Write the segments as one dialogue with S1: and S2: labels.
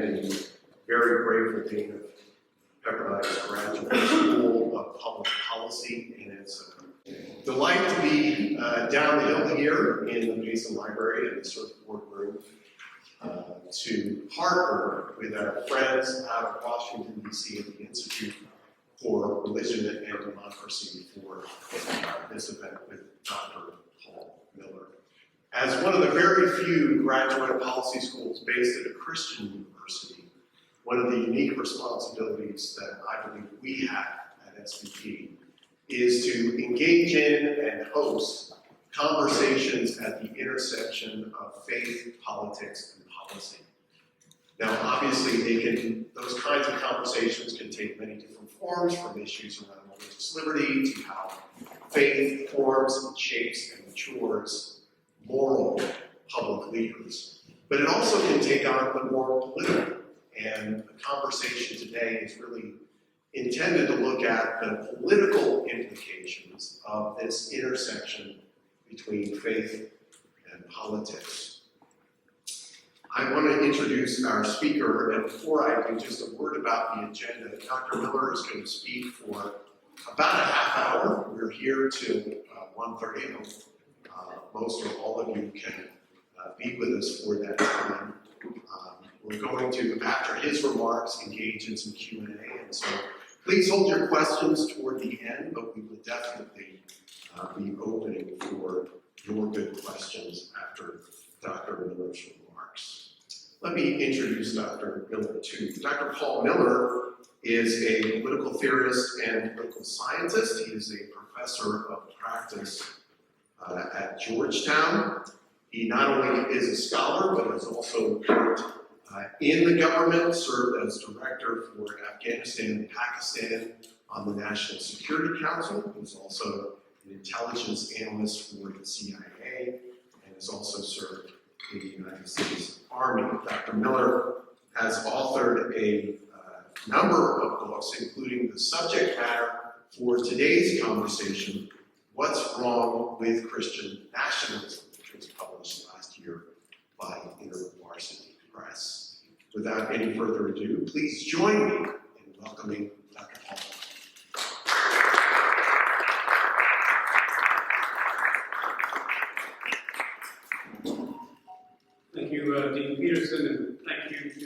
S1: and a very grateful dean of Pepperdine's Graduate School of Public Policy, and it's a delight to be down the hill here in the Mason Library in the circuit board room to partner with our friends out of Washington, D.C. at the Institute for Religion and Democracy for this event with Dr. Paul Miller. As one of the very few graduate policy schools based at a Christian university, one of the unique responsibilities that I believe we have at SVP is to engage in and host conversations at the intersection of faith, politics, and policy. Now, obviously, those kinds of conversations can take many different forms, from issues around religious liberty to how faith forms and shapes and matures moral public leaders. But it also can take on the more political. And the conversation today is really intended to look at the political implications of this intersection between faith and politics. I want to introduce our speaker, and before I do, just a word about the agenda. Dr. Miller is going to speak for about a half hour. We're here till 1:30. I hope most or all of you can be with us for that time. We're going to, after his remarks, engage in some Q&A, and so please hold your questions toward the end, but we will definitely be opening for your good questions after Dr. Miller's remarks. Let me introduce Dr. Miller to you. Dr. Paul Miller is a political theorist and political scientist. He is a professor of practice at Georgetown. He not only is a scholar, but has also worked in the government, served as director for Afghanistan and Pakistan on the National Security Council. He was also an intelligence analyst for the CIA and has also served in the United States Army. Dr. Miller has authored a number of books, including the subject matter for today's conversation, What's Wrong with Christian Nationalism, which was published last year by InterVarsity Press. Without any further ado, please join me in welcoming Dr. Paul.
S2: Thank you, Dean Peterson, and thank you to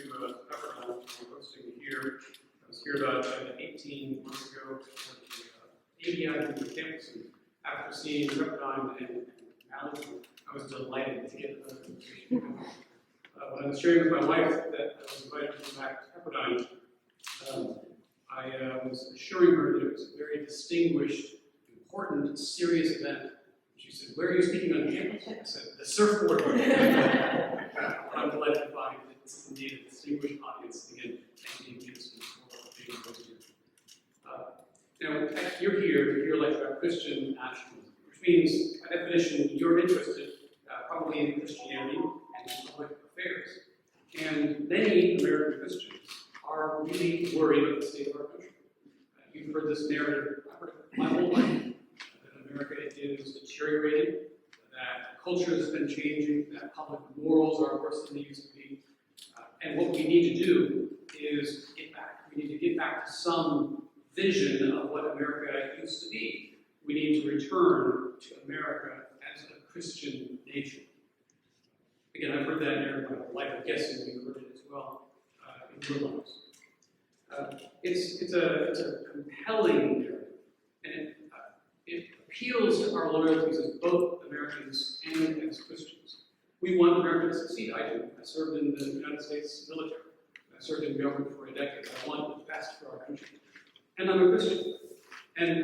S2: Pepperdine for hosting me here. I was here about 18 months ago for the IVP Academic campus, and after seeing Pepperdine and Malibu, I was delighted to get another invitation. When I was sharing with my wife that I was invited to come back to Pepperdine, I was assuring her that it was a very distinguished, important, serious event. She said, "Where are you speaking on campus?" I said, "The surfboard." I'm delighted to find that this is indeed a distinguished audience. Again, thank you for being hosted. Now, you're here to hear like about Christian nationalism, which means, by definition, you're interested probably in Christianity and in public affairs. And many American Christians are really worried about the state of our country. You've heard this narrative, I've heard it my whole life, that America is deteriorating, that culture has been changing, that public morals are worse than they used to be. And what we need to do is get back. We need to get back to some vision of what America used to be. We need to return to America as a Christian nation. Again, I've heard that narrative my whole life. I'm guessing you've heard it as well in your lives. It's a compelling narrative, and it appeals to our loyalties as both Americans and as Christians. We want America to succeed. I do. I served in the United States military. I served in government for a decade. I want the best for our country. And I'm a Christian. And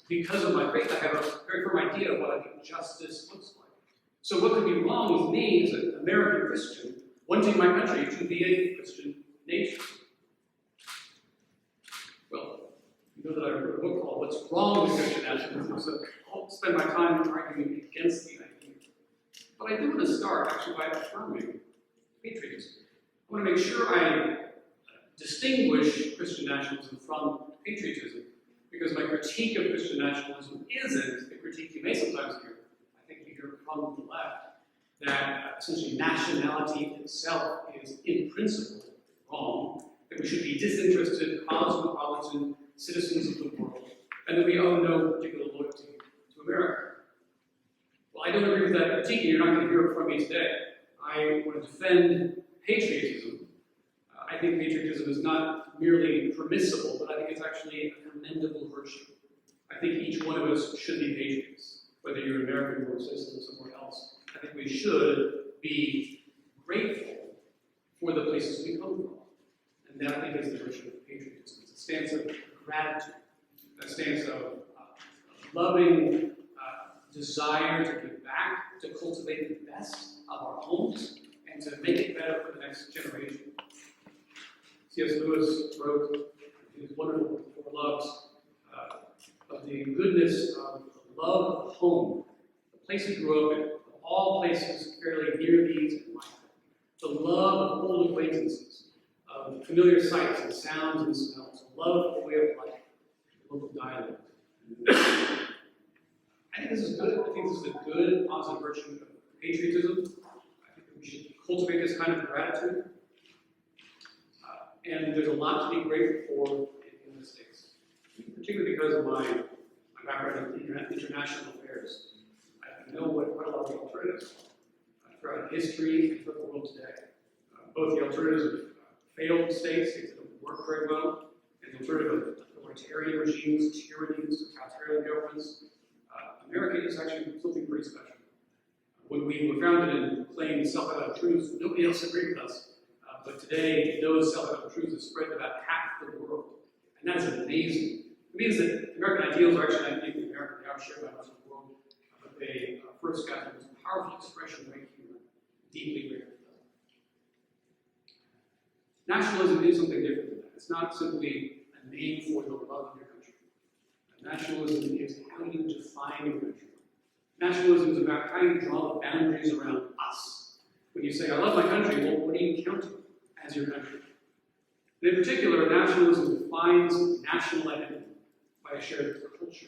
S2: because of my faith, I have a very firm idea of what I think justice looks like. So what could be wrong with me as an American Christian wanting my country to be a Christian nation? Well, you know that I wrote a book called What's Wrong with Christian Nationalism, so I won't spend my time arguing against the idea. But I do want to start actually by affirming patriotism. I want to make sure I distinguish Christian nationalism from patriotism, because my critique of Christian nationalism isn't the critique you may sometimes hear. I think you hear from the left that essentially nationality itself is in principle wrong, that we should be disinterested, cosmopolitan citizens of the world, and that we owe no particular loyalty to America. Well, I don't agree with that critique, and you're not going to hear it from me today. I want to defend patriotism. I think patriotism is not merely permissible, but I think it's actually a commendable virtue. I think each one of us should be patriots, whether you're American or a citizen somewhere else. I think we should be grateful for the places we come from. And that, I think, is the virtue of patriotism. It's a stance of gratitude, a stance of loving desire to give back, to cultivate the best of our homes, and to make it better for the next generation. C.S. Lewis wrote his wonderful Four Loves of the goodness of the love of the home, the place we grew up in, of all places fairly near these in life, the love of old acquaintances, of familiar sights and sounds and smells, the love of the way of life, the love of dialogue. I think this is good. I think this is a good, positive virtue of patriotism. I think that we should cultivate this kind of gratitude. And there's a lot to be grateful for in the States, particularly because of my background in international affairs. I know what quite a lot of the alternatives are throughout history and throughout the world today. Both the alternatives of failed states that don't work very well, and the alternative of authoritarian regimes, tyrannies, totalitarian governments. America is actually something pretty special. When we were founded and proclaimed self-evident truths, nobody else agreed with us. But today, those self-evident truths have spread to about half the world. And that is amazing. It means that American ideals are actually not unique to America. They are shared by much of the world. But they first got the most powerful expression right here. Deeply grateful for that. Nationalism is something different than that. It's not simply a name for the love of your country. Nationalism is how you define your country. Nationalism is about how you draw the boundaries around us. When you say, I love my country, well, what do you count as your country? And in particular, nationalism defines national identity by a shared culture.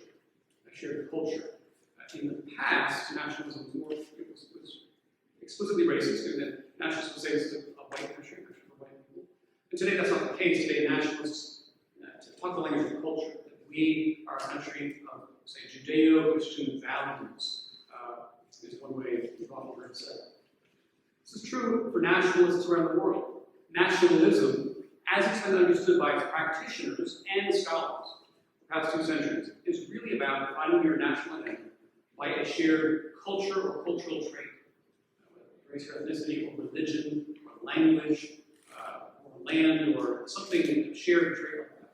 S2: A shared culture. In the past, nationalism was explicitly racist, and that nationalists would say it's a white country, a country for white people. And today that's not the case. Today nationalists talk the language of culture. We are a country of, say, Judeo-Christian values, is one way we've often heard said. This is true for nationalists around the world. Nationalism, as it's been understood by its practitioners and scholars the past 2 centuries, is really about defining your national identity by a shared culture or cultural trait, race or ethnicity or religion or language or land or something, a shared trait like that.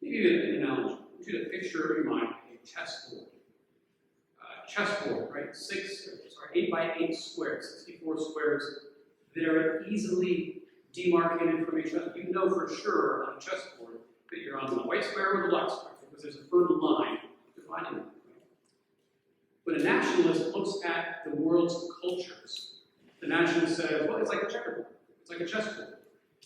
S2: Maybe an analogy. I want you to picture in your mind a chessboard. Chessboard, right? 8 by 8 squares, 64 squares that are easily demarcated from each other. You know for sure on a chessboard that you're on the white square or the black square because there's a firm line dividing them. When a nationalist looks at the world's cultures, the nationalist says, well, it's like a checkerboard. It's like a chessboard.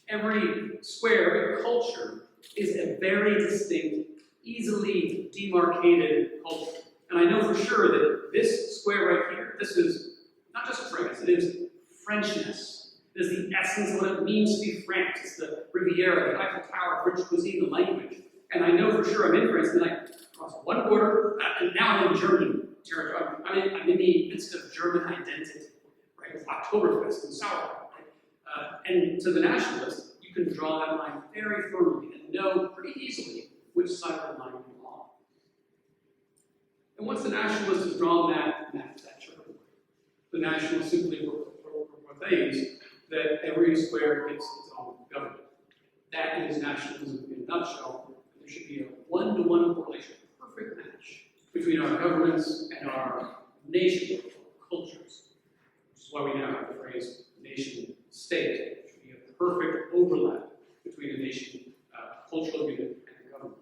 S2: Every square, every culture is a very distinct, easily demarcated culture. And I know for sure that this square right here, this is not just France, it is Frenchness. It is the essence of what it means to be French. It's the Riviera, the Eiffel Tower, French cuisine, the language. And I know for sure I'm in France, and I cross one border, and now I'm in German territory. I'm in the midst of German identity, right? With Oktoberfest and sauerkraut, right? And to the nationalist, you can draw that line very firmly and know pretty easily which side of the line you belong. And once the nationalist has drawn that checkerboard, the nationalist simply proclaims that every square gets its own government. That is nationalism in a nutshell. There should be a one-to-one correlation, a perfect match between our governments and our nation cultures. Which is why we now have the phrase nation-state. There should be a perfect overlap between the nation cultural unit and the government.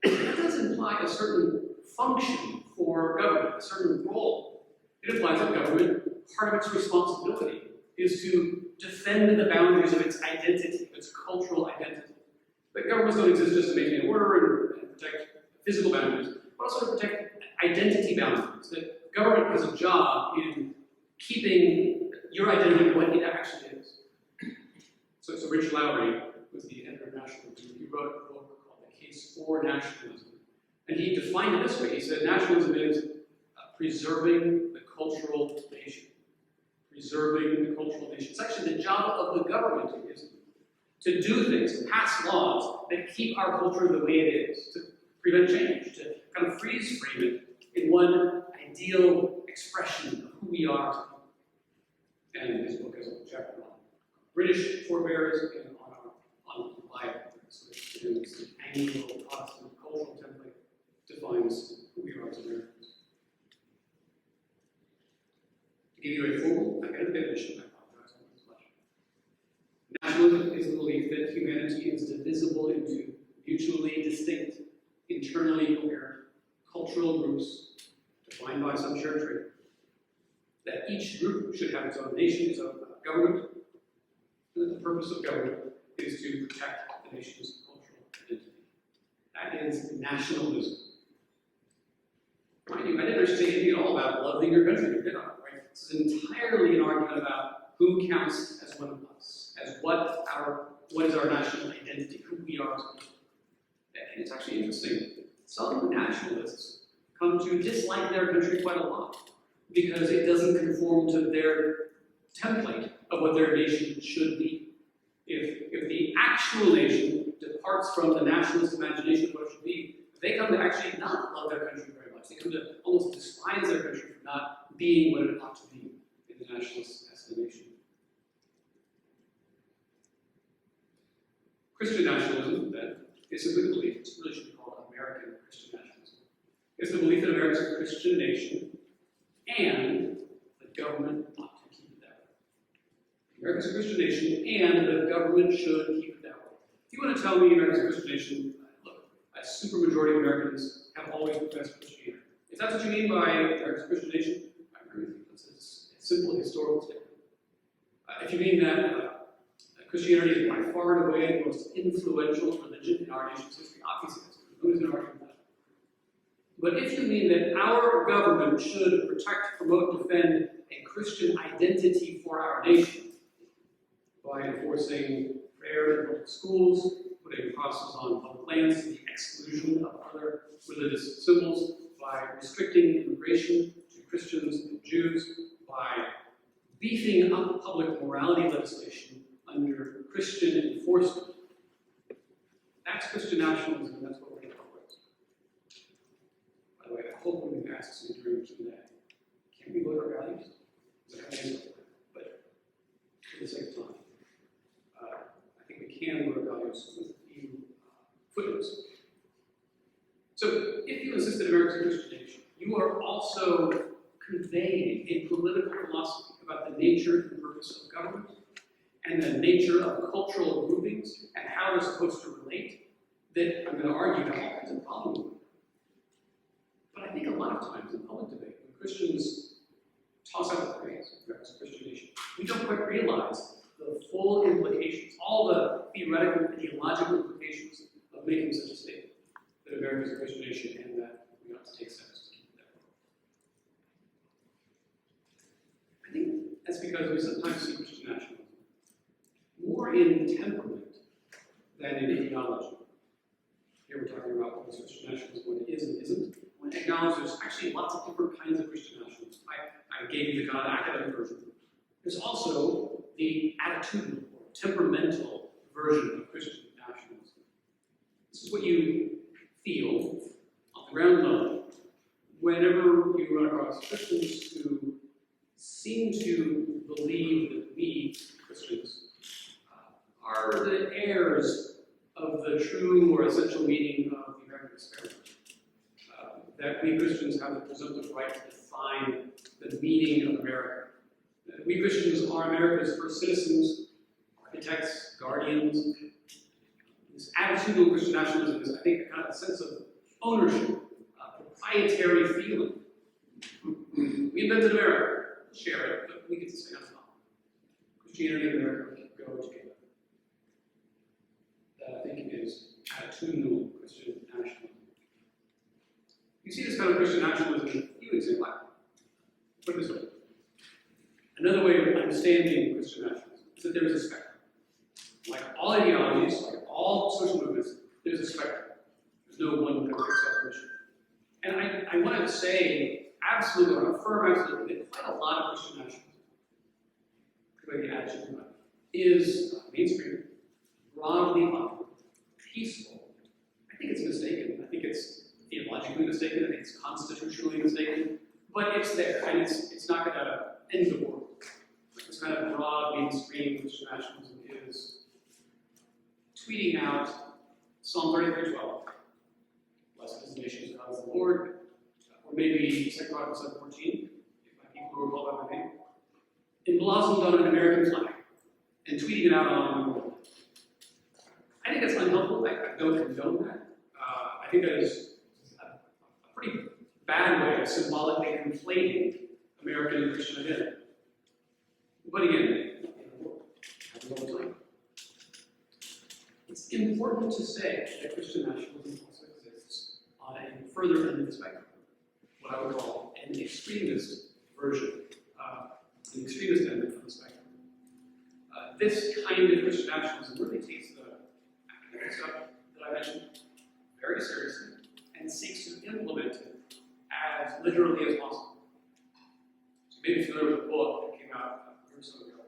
S2: That does imply a certain function for government, a certain role. It implies that government, part of its responsibility is to defend the boundaries of its identity, its cultural identity. That governments don't exist just to maintain order and protect physical boundaries, but also to protect identity boundaries. That government has a job in keeping your identity, what it actually is. So Rich Lowry was the editor of Nationalism. He wrote a book called The Case for Nationalism. And he defined it this way. He said nationalism is preserving the cultural nation. Preserving the cultural nation. It's actually the job of the government is to do things, to pass laws that keep our culture the way it is, to prevent change, to kind of freeze frame it in one ideal expression of who we are. And his book has a chapter on British forebears and on the Bible. So it's the annual Protestant cultural template defines who we are as Americans. To give you a full academic definition, I apologize on this much. Nationalism is the belief that humanity is divisible into mutually distinct, internally coherent cultural groups defined by some shared trait. That each group should have its own nation, its own government, and that the purpose of government is to protect the nation's cultural identity. That is nationalism. Mind you, I didn't actually say anything at all about loving your country, did I? Right? This is entirely an argument about who counts as one of us, as what is our national identity, who we are as people. And it's actually interesting. Some nationalists come to dislike their country quite a lot because it doesn't conform to their template of what their nation should be. If the actual nation departs from the nationalist imagination of what it should be, they come to actually not love their country very much. They come to almost despise their country for not being what it ought to be in the nationalist estimation. Christian nationalism, then, is simply the belief, it really should be called American Christian nationalism. It's the belief that America is a Christian nation and the government ought to keep it that way. America is a Christian nation and the government should keep it that way. If you want to tell me America is a Christian nation, look, a supermajority of Americans have always professed Christianity. If that's what you mean by America is a Christian nation, I agree with you. It's a simple historical statement. If you mean that Christianity is by far and away the most influential religion in our nation's history, obviously that's true. Nobody's going to argue with that. But if you mean that our government should protect, promote, defend a Christian identity for our nation by enforcing prayer in public schools, putting crosses on public lands to the exclusion of other religious symbols, by restricting immigration to Christians and Jews, by beefing up public morality legislation under Christian enforcement. That's Christian nationalism, and that's what we're going to talk about. By the way, I hope when you ask me during Q&A, can we vote our values? But for the sake of time, I think we can vote our values with a few footnotes. So, if you insist that America is a Christian nation, you are also conveying a political philosophy about the nature and purpose of government, and the nature of cultural groupings, and how they're supposed to relate, that I'm going to argue have all kinds of problems with. But I think a lot of times in public debate, when Christians toss out the phrase, America's a Christian nation, we don't quite realize the full implications, all the theoretical and ideological implications of making such a statement, that America is a Christian nation and that we ought to take steps to keep it that way. I think that's because we sometimes see Christian nationalism more in temperament than in ideology. Here we're talking about what Christian nationalism, what it is and isn't. I want to acknowledge there's actually lots of different kinds of Christian nationalism. I gave you the kind of academic version. There's also the attitudinal or temperamental version of Christian nationalism. This is what you feel on the ground level whenever you run across Christians who seem to believe that we, Christians, are the heirs of the true or essential meaning of the American experiment. That we Christians have the presumptive right to define the meaning of America. That we Christians are America's first citizens, architects, guardians. This attitudinal Christian nationalism is, I think, a kind of a sense of ownership, proprietary feeling. We invented America, share it, but we get to stay on top. Christianity and America go together. That, I think, is attitudinal Christian nationalism. You see this kind of Christian nationalism in a few examples. Put it this way. Another way of understanding understanding of Christian nationalism is that there is a spectrum. Like all ideologies, like all social movements, there's a spectrum. There's no one perfect definition. And I want to say absolutely, or affirm absolutely, that quite a lot of Christian nationalism, the attitude about it, is mainstream, broadly popular, peaceful. I think it's mistaken. I think it's theologically mistaken. I think it's constitutionally mistaken. But it's there, and it's not going to end the world. This kind of broad mainstream Christian nationalism is tweeting out Psalm 33:12. Blessed is the nation whose God is the Lord. Or maybe 2 Chronicles 7:14, if my people who are called by my name. Emblazoned on an American flag and tweeting it out on. I think that's unhelpful. I don't condone that. I think that is a pretty bad way of symbolically conflating American and Christian identity. But again, happens all the time. It's important to say that Christian nationalism also exists on a further end of the spectrum, what I would call an extremist version, an extremist end of the spectrum. This kind of Christian nationalism really takes the academic stuff that I mentioned very seriously and seeks to implement it as literally as possible. So maybe if you remember the book that came out a year or so ago,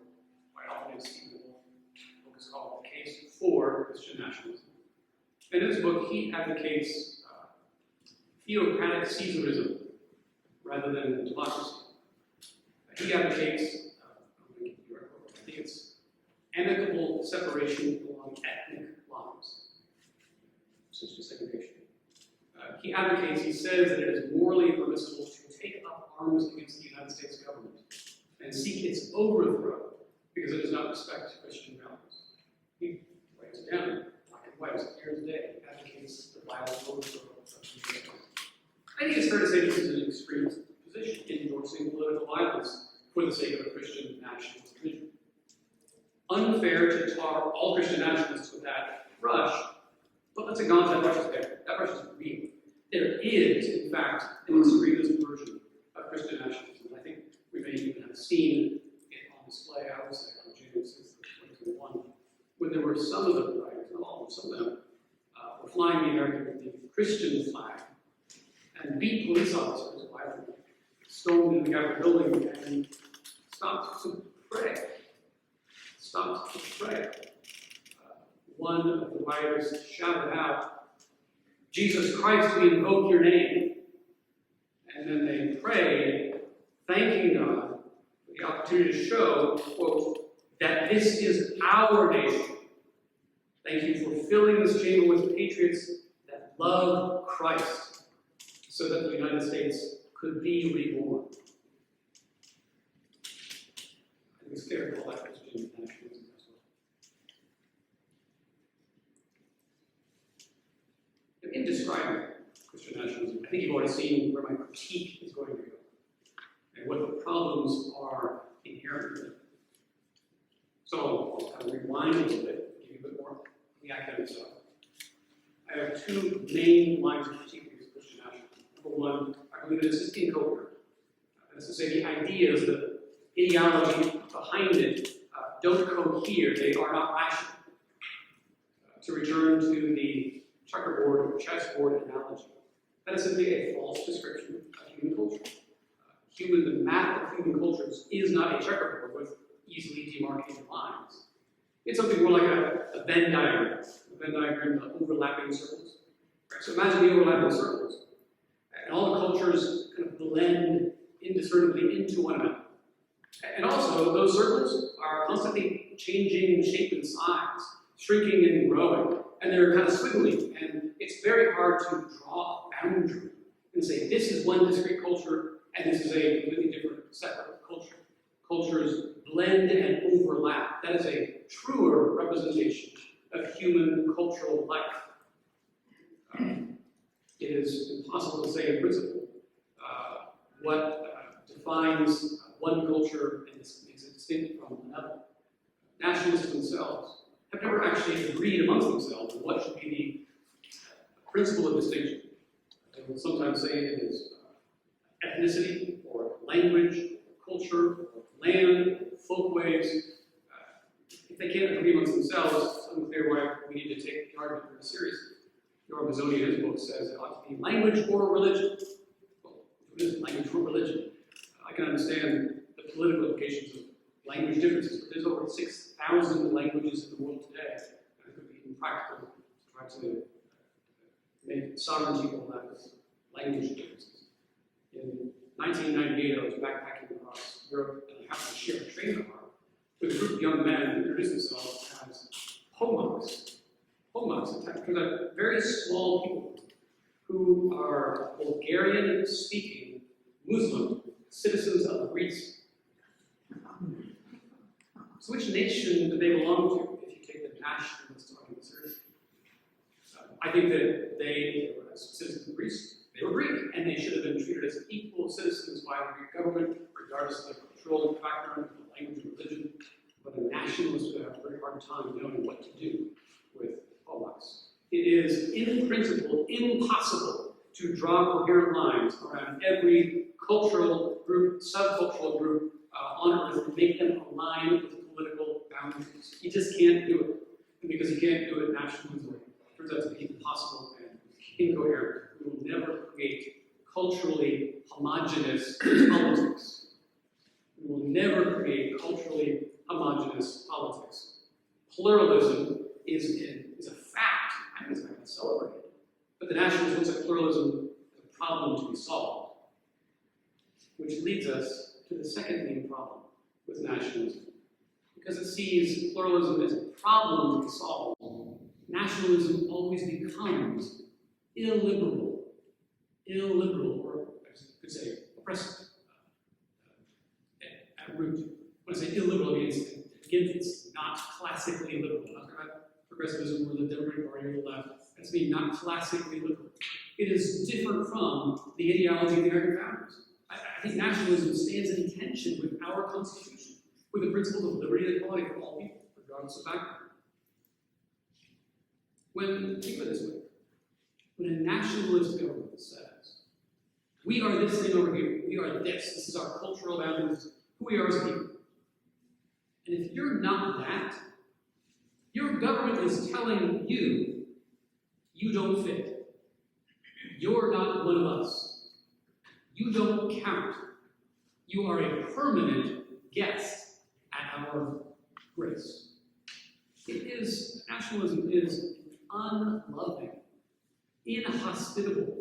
S2: quite often it's Stephen Wolf. The book is called The Case for Christian Nationalism. And in this book, he advocates theocratic Caesarism rather than democracy. He advocates, I think it's amicable separation along ethnic lines, essentially segregation. He advocates, he says that it is morally permissible to take up arms against the United States government and seek its overthrow because it does not respect Christian values. He writes it down, black and white, clear as day, advocates the violent overthrow of the US government. I think it's fair to say this is an extreme position, endorsing political violence for the sake of a Christian nationalist vision. Unfair to tar all Christian nationalists with that brush, but let's acknowledge that brush is there. That brush is real. There is, in fact, an extremist version of Christian nationalism. I think we may even have seen it on display, I would say, on January 6th, 2021, when there were some of the writers, not all, but some of them, were flying the Christian flag and beat police officers violently, stormed into the Capitol building and stopped to pray. Stopped to pray. One of the rioters shouted out, "Jesus Christ, we invoke your name." And then they prayed, thanking God for the opportunity to show, quote, that this is our nation. Thank you for filling this chamber with patriots that love Christ so that the United States could be reborn. I think it's fair to call that Christian nationalism as well. In describing Christian nationalism, I think you've already seen where my critique is going to go and what the problems are inherent in it. So I'll kind of rewind a little bit, give you a bit more of the academic stuff. I have two main lines of critique against Christian nationalism. Number one, I believe that it's incoherent. That's to say, the ideas, the ideology behind it don't cohere, they are not rational. To return to the checkerboard or chessboard analogy, that is simply a false description of human culture. The map of human cultures is not a checkerboard with easily demarcated lines. It's something more like a Venn diagram. A Venn diagram, the overlapping circles. Right? So imagine the overlapping circles. And all the cultures kind of blend indiscernibly into one another. And also, those circles are constantly changing shape and size, shrinking and growing, and they're kind of squiggly, and it's very hard to draw a boundary and say, this is one discrete culture, and this is a completely different, separate culture. Cultures blend and overlap. That is a truer representation of human cultural life. It is impossible to say in principle what defines one culture and makes it distinct from another. Nationalists themselves have never actually agreed amongst themselves on what should be the principle of distinction. They will sometimes say it is ethnicity, or language, or culture, land, folkways. If they can't agree amongst themselves, it's unclear why we need to take the argument very seriously. Norm Mazzoni in his book says it ought to be language or religion. Well, it is language or religion. I can understand the political implications of language differences, but there's over 6,000 languages in the world today, and it could be impractical to try to make sovereignty overlap with language differences. In 1998, I was backpacking across Europe, and I happened to share a train car with a group of young men who introduced themselves as Pomaks. Pomaks, it turns out, very small people who are Bulgarian-speaking Muslim citizens of Greece. So which nation do they belong to if you take the nationalist argument seriously? I think that they were citizens of Greece. They were Greek, and they should have been treated as equal citizens by the Greek government, regardless of their cultural background, language, or religion. But a nationalist would have a very hard time knowing what to do with Pomaks. It is, in principle, impossible to draw coherent lines around every cultural group, subcultural group on Earth and make them align with political boundaries. You just can't do it. And because you can't do it, nationalism turns out to be impossible and incoherent. We will never create culturally homogeneous politics. We will never create culturally homogeneous politics. Pluralism is a fact, and it's not celebrated. But the nationalist looks at pluralism as a problem to be solved. Which leads us to the second main problem with nationalism. Because it sees pluralism as a problem to be solved, nationalism always becomes illiberal, or I could say oppressive at root. When I say illiberal, it means, again, it's not classically liberal. I'm not talking about progressivism or the Democratic Party or the left. That's being not classically liberal. It is different from the ideology of the American founders. I think nationalism stands in tension with our Constitution, with the principles of liberty and equality for all people, regardless of background. Think of it this way, when a nationalist government says, we are this thing over here, we are this is our cultural values, who we are as a people. And if you're not that, your government is telling you, you don't fit. You're not one of us. You don't count. You are a permanent guest at our grace. Nationalism is unloving, inhospitable,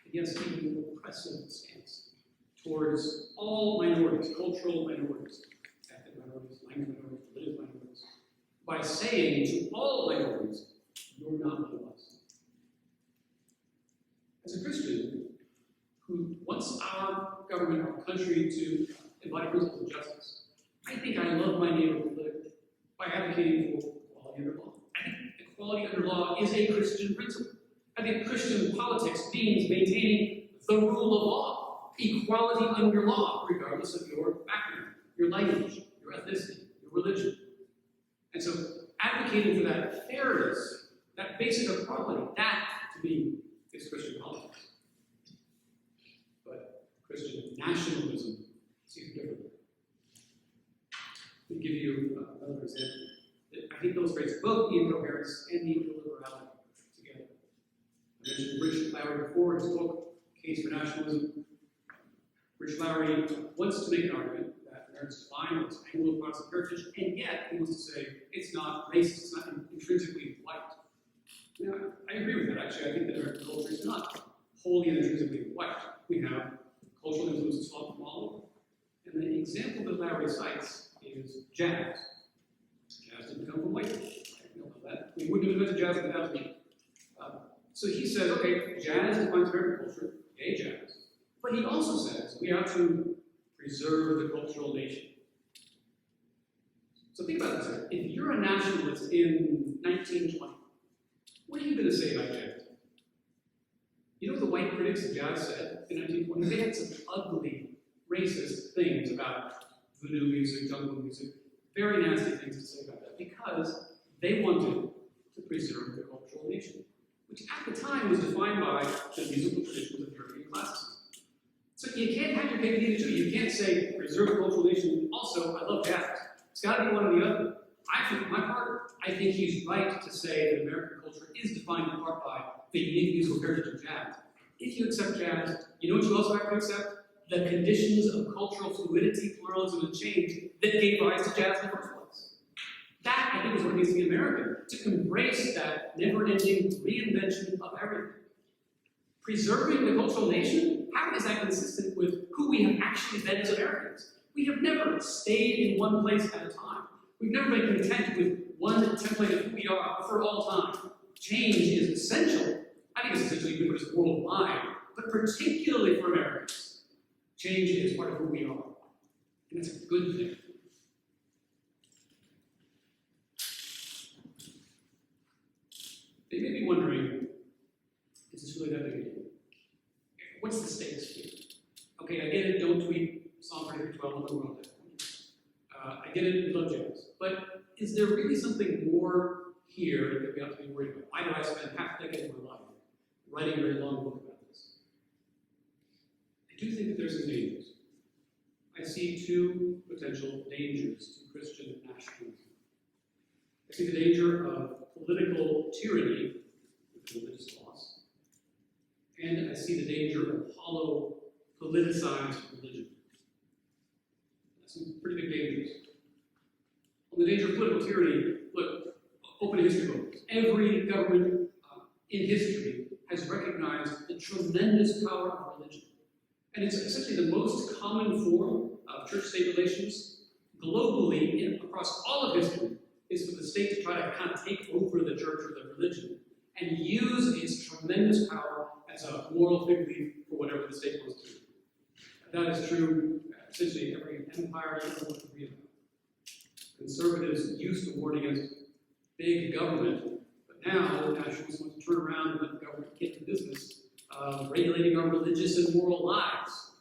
S2: against even oppressive stance towards all minorities, cultural minorities, ethnic minorities, language minorities, religious minorities, by saying to all minorities, you're not one of us. As a Christian who wants our government, our country to embody principles of justice, I think I love my neighbor politically by advocating for equality under law. I think equality under law is a Christian principle. I think Christian politics means maintaining the rule of law, equality under law, regardless of your background, your language, your ethnicity, your religion. And so advocating for that fairness, that basic equality, that, to me, is Christian politics. But Christian nationalism seems different. Let me give you another example. I think illustrates both the incoherence and the illiberality together. I mentioned Rich Lowry before, his book, Case for Nationalism. Rich Lowry wants to make an argument that America is fine with its Anglo-Protestant heritage, and yet he wants to say it's not racist, it's not intrinsically white. Now, I agree with that, actually. I think that American culture is not wholly and intrinsically white. We have cultural influences from all over. And the example that Lowry cites is jazz. Jazz didn't come from white people. I don't know that. We wouldn't have invented jazz without me. So he says, okay, jazz defines American culture, yay jazz. But he also says we have to preserve the cultural nation. So think about this. If you're a nationalist in 1920, what are you going to say about jazz? You know what the white critics of jazz said in 1920? They had some ugly, racist things about voodoo music, jungle music, very nasty things to say about that, because they wanted to preserve the cultural nation, which at the time was defined by the musical traditions of European classicism. So So you can't have your cake and eat it too. You can't say, preserve the cultural nation, also, I love jazz. It's got to be one or the other. For my part, I think he's right to say that American culture is defined in part by the unique musical heritage of jazz. If you accept jazz, you know what you also have to accept? The conditions of cultural fluidity, pluralism, and change that gave rise to jazz in the first place. That, I think, is what it means to be American, to embrace that never-ending reinvention of everything. Preserving the cultural nation, how is that consistent with who we have actually been as Americans? We have never stayed in one place at a time. We've never been content with one template of who we are for all time. Change is essential. I think it's essential ubiquitous worldwide, but particularly for Americans. Change is part of who we are, and it's a good thing. They may be wondering, is this really that big a deal? What's the stakes here? Okay, I get it, don't tweet Psalm 33:12 on the world. I get it, we love jazz. But is there really something more here that we have to be worried about? Why do I spend half a decade of my life writing a very long book about this? I do think that there's some dangers. I see two potential dangers to Christian nationalism. I see the danger of political tyranny with religious loss, and I see the danger of hollow, politicized religion. That's some pretty big dangers. On the danger of political tyranny, look, open a history book. Every government in history has recognized the tremendous power of religion. And it's essentially the most common form of church-state relations globally across all of history is for the state to try to kind of take over the church or the religion and use its tremendous power as a moral fig leaf for whatever the state wants to do. That is true essentially in every empire you want to read about. Conservatives used to warn against big government, but now nationalists want to turn around and let the government get to the business of regulating our religious and moral lives.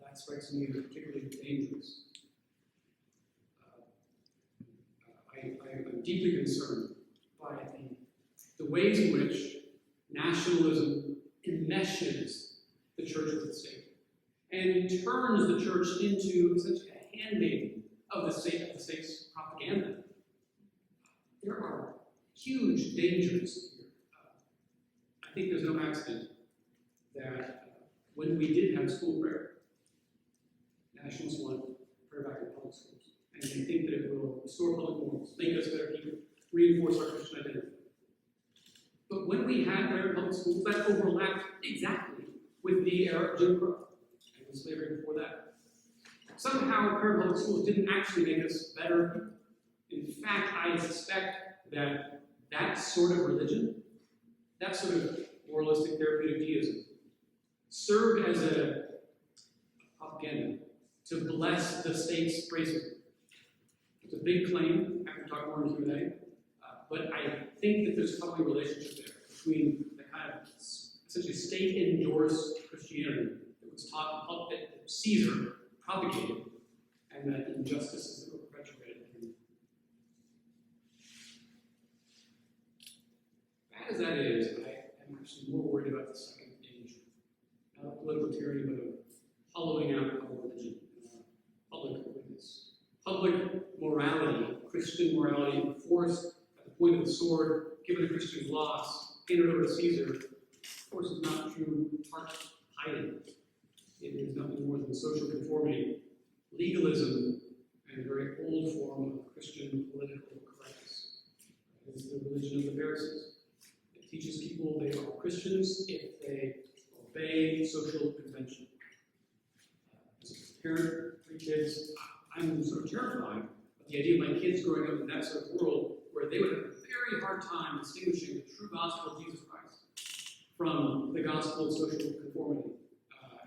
S2: That strikes me as particularly dangerous. I'm deeply concerned by the ways in which nationalism enmeshes the church with the state and turns the church into essentially a handmaiden of the state's propaganda. There are huge dangers here. I think there's no accident that when we did have school prayer, nationalists want prayer back in public schools. And they think that it will restore public morals, make us better people, reinforce our Christian identity. But when we had prayer in public schools, that overlapped exactly with the era of Jim Crow and the slavery before that. Somehow, prayer in public schools didn't actually make us better people. In fact, I suspect that that sort of religion, that sort of moralistic therapeutic deism, served as a propaganda to bless the state's racism. It's a big claim, I can talk more in Q&A, but I think that there's probably a relationship there between the kind of essentially state-endorsed Christianity that was taught, that Caesar propagated, and the injustices that were perpetuated. Bad as that is, I am actually more worried about the second danger. Not of political tyranny, but of hollowing out our religion and public witness. Public morality, Christian morality, enforced at the point of the sword, given a Christian's loss, handed over to Caesar, of course, is not true heart hiding. It is nothing more than social conformity, legalism, and a very old form of Christian political correctness. It is the religion of the Pharisees. It teaches people they are Christians if they obey social convention. As a parent, 3 kids, I'm sort of terrified of the idea of my kids growing up in that sort of world where they would have a very hard time distinguishing the true gospel of Jesus Christ from the gospel of social conformity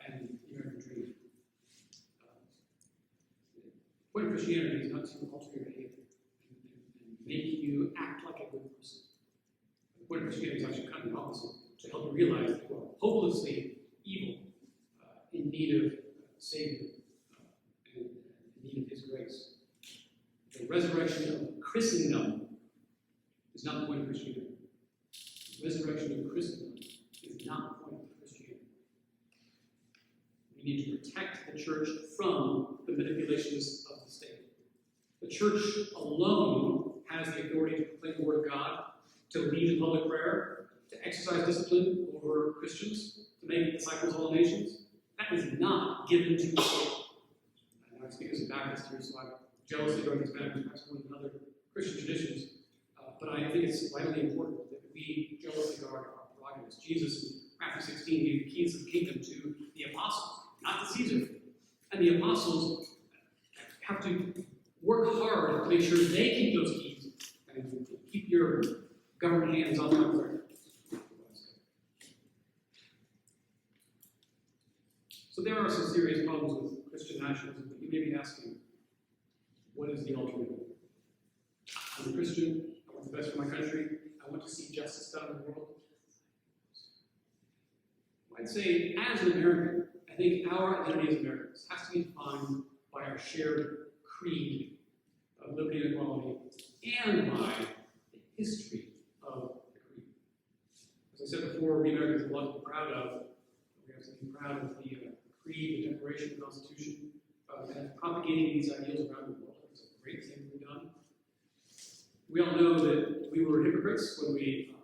S2: and the American dream. The point of Christianity is not to alter your behavior and make you act like a good person. The point of Christianity is actually kind of the opposite, to help you realize that you are hopelessly evil, in need of Savior, and in need of His grace. The resurrection of Christendom is not the point of Christianity. The resurrection of Christendom is not the point of Christianity. We need to protect the church from the manipulations of the state. The church alone has the authority to proclaim the word of God, to lead in public prayer, to exercise discipline over Christians, to make disciples of all nations. That is not given to the state. And I speak as a Baptist here, so I'm jealously guard this Baptist, perhaps more than other Christian traditions. But I think it's vitally important that we jealously guard our prerogatives. Jesus in Matthew 16 gave the keys of the kingdom to the apostles, not to Caesar. And the apostles have to work hard to make sure they keep those keys and keep your government hands on that prayer. So there are some serious problems with Christian nationalism, but you may be asking, what is the alternative? As a Christian, I want the best for my country. I want to see justice done in the world. I'd say, as an American, I think our identity as Americans has to be defined by our shared creed of liberty and equality and by the history of the creed. As I said before, we Americans have a lot to be proud of. We have to be proud of the creed, the Declaration, the Constitution, and propagating these ideals around the world. It's a great thing we've done. We all know that we were hypocrites when we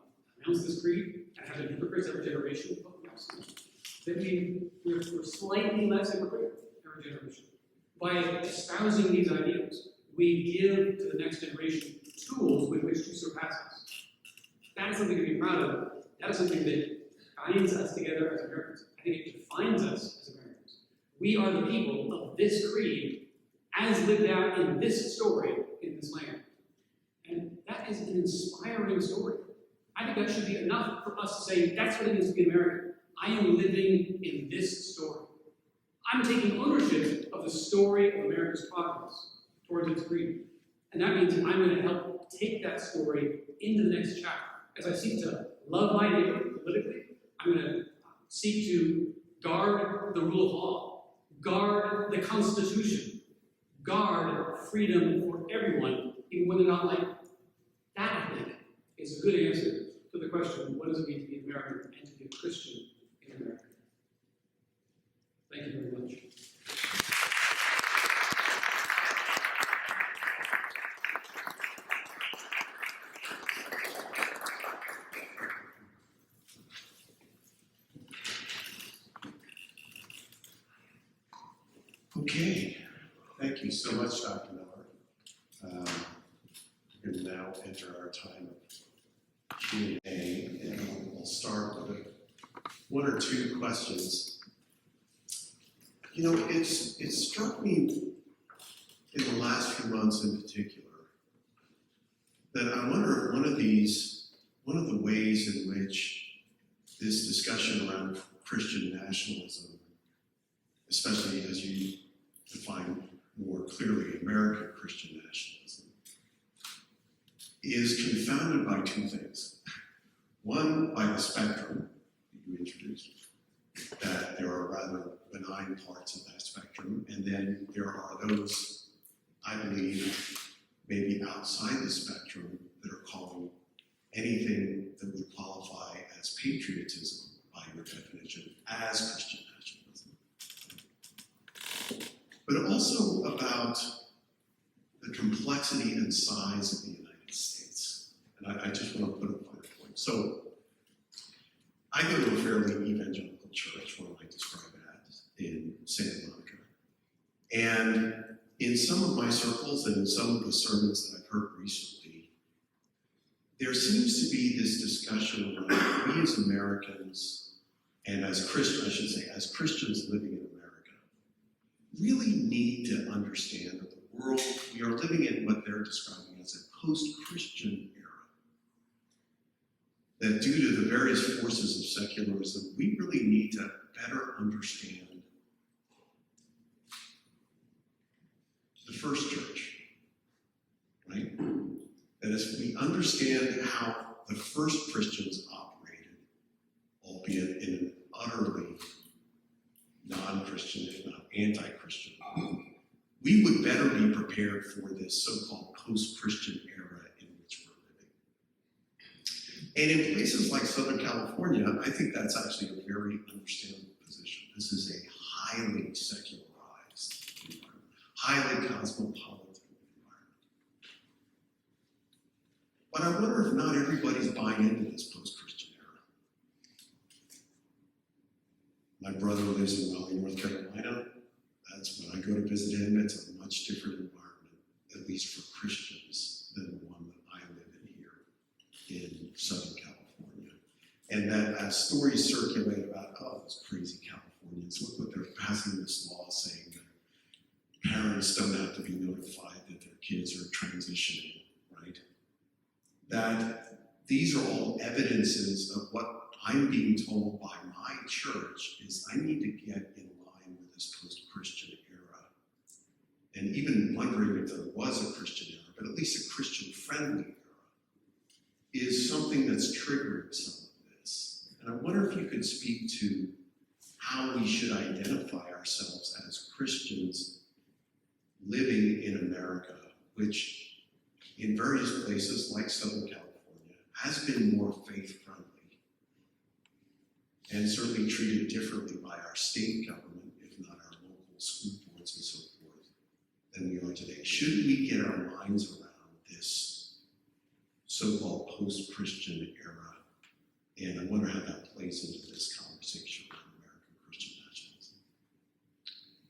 S2: announced this creed, and have been hypocrites every generation. But we also know that we're slightly less hypocritical every generation. By espousing these ideals, we give to the next generation tools with which to surpass us. That is something to be proud of. That is something that binds us together as Americans. I think it defines us as Americans. We are the people of this creed as lived out in this story in this land. And that is an inspiring story. I think that should be enough for us to say, that's what it is to be an American. I am living in this story. I'm taking ownership of the story of America's progress towards its freedom. And that means I'm going to help take that story into the next chapter. As I seek to love my neighbor politically, I'm going to seek to guard the rule of law, guard the Constitution, guard freedom for everyone, even when they're not like it. That, I think, is a good answer to the question, what does it mean to be American and to be a Christian in America? Thank you very much.
S1: Okay, thank you so much, Dr. Miller. We're going to now enter our time of Q&A, and we'll start with one or two questions. You know, it struck me in the last few months in particular that I wonder if one of the ways in which this discussion around Christian nationalism, especially as you define more clearly American Christian nationalism, is confounded by two things. One, by the spectrum that you introduced, that there are rather benign parts of that spectrum, and then there are those, I believe, maybe outside the spectrum that are calling anything that would qualify as patriotism, by your definition, as Christian nationalism. But also about the complexity and size of the United States. And I just want to put a finer point. So, I go to a fairly evangelical church, one might describe it as, in Santa Monica. And in some of my circles and in some of the sermons that I've heard recently, there seems to be this discussion around we as Americans, and as Christians, I should say, as Christians living in America, really need to understand that the world, we are living in what they're describing as a post-Christian era. That due to the various forces of secularism, we really need to better understand the first church, right? That is, we understand how the first Christians operated, albeit in an utterly non-Christian, if not anti-Christian way. We would better be prepared for this so-called post-Christian era in which we're living. And in places like Southern California, I think that's actually a very understandable position. This is a highly cosmopolitan environment. But I wonder if not everybody's buying into this post-Christian era. My brother lives in Raleigh, North Carolina. That's when I go to visit him. It's a much different environment, at least for Christians, than the one that I live in here in Southern California. And that stories circulate about, oh, those crazy Californians, look what they're passing this law saying that parents don't have to be notified that their kids are transitioning, right? That these are all evidences of what I'm being told by my church is I need to get in line with this post-Christian era. And even wondering if there was a Christian era, but at least a Christian-friendly era, is something that's triggering some of this. And I wonder if you could speak to how we should identify ourselves as Christians living in America, which in various places like Southern California has been more faith-friendly and certainly treated differently by our state government, if not our local school boards and so forth, than we are today. Should we get our minds around this so-called post-Christian era? And I wonder how that plays into this conversation around American Christian nationalism.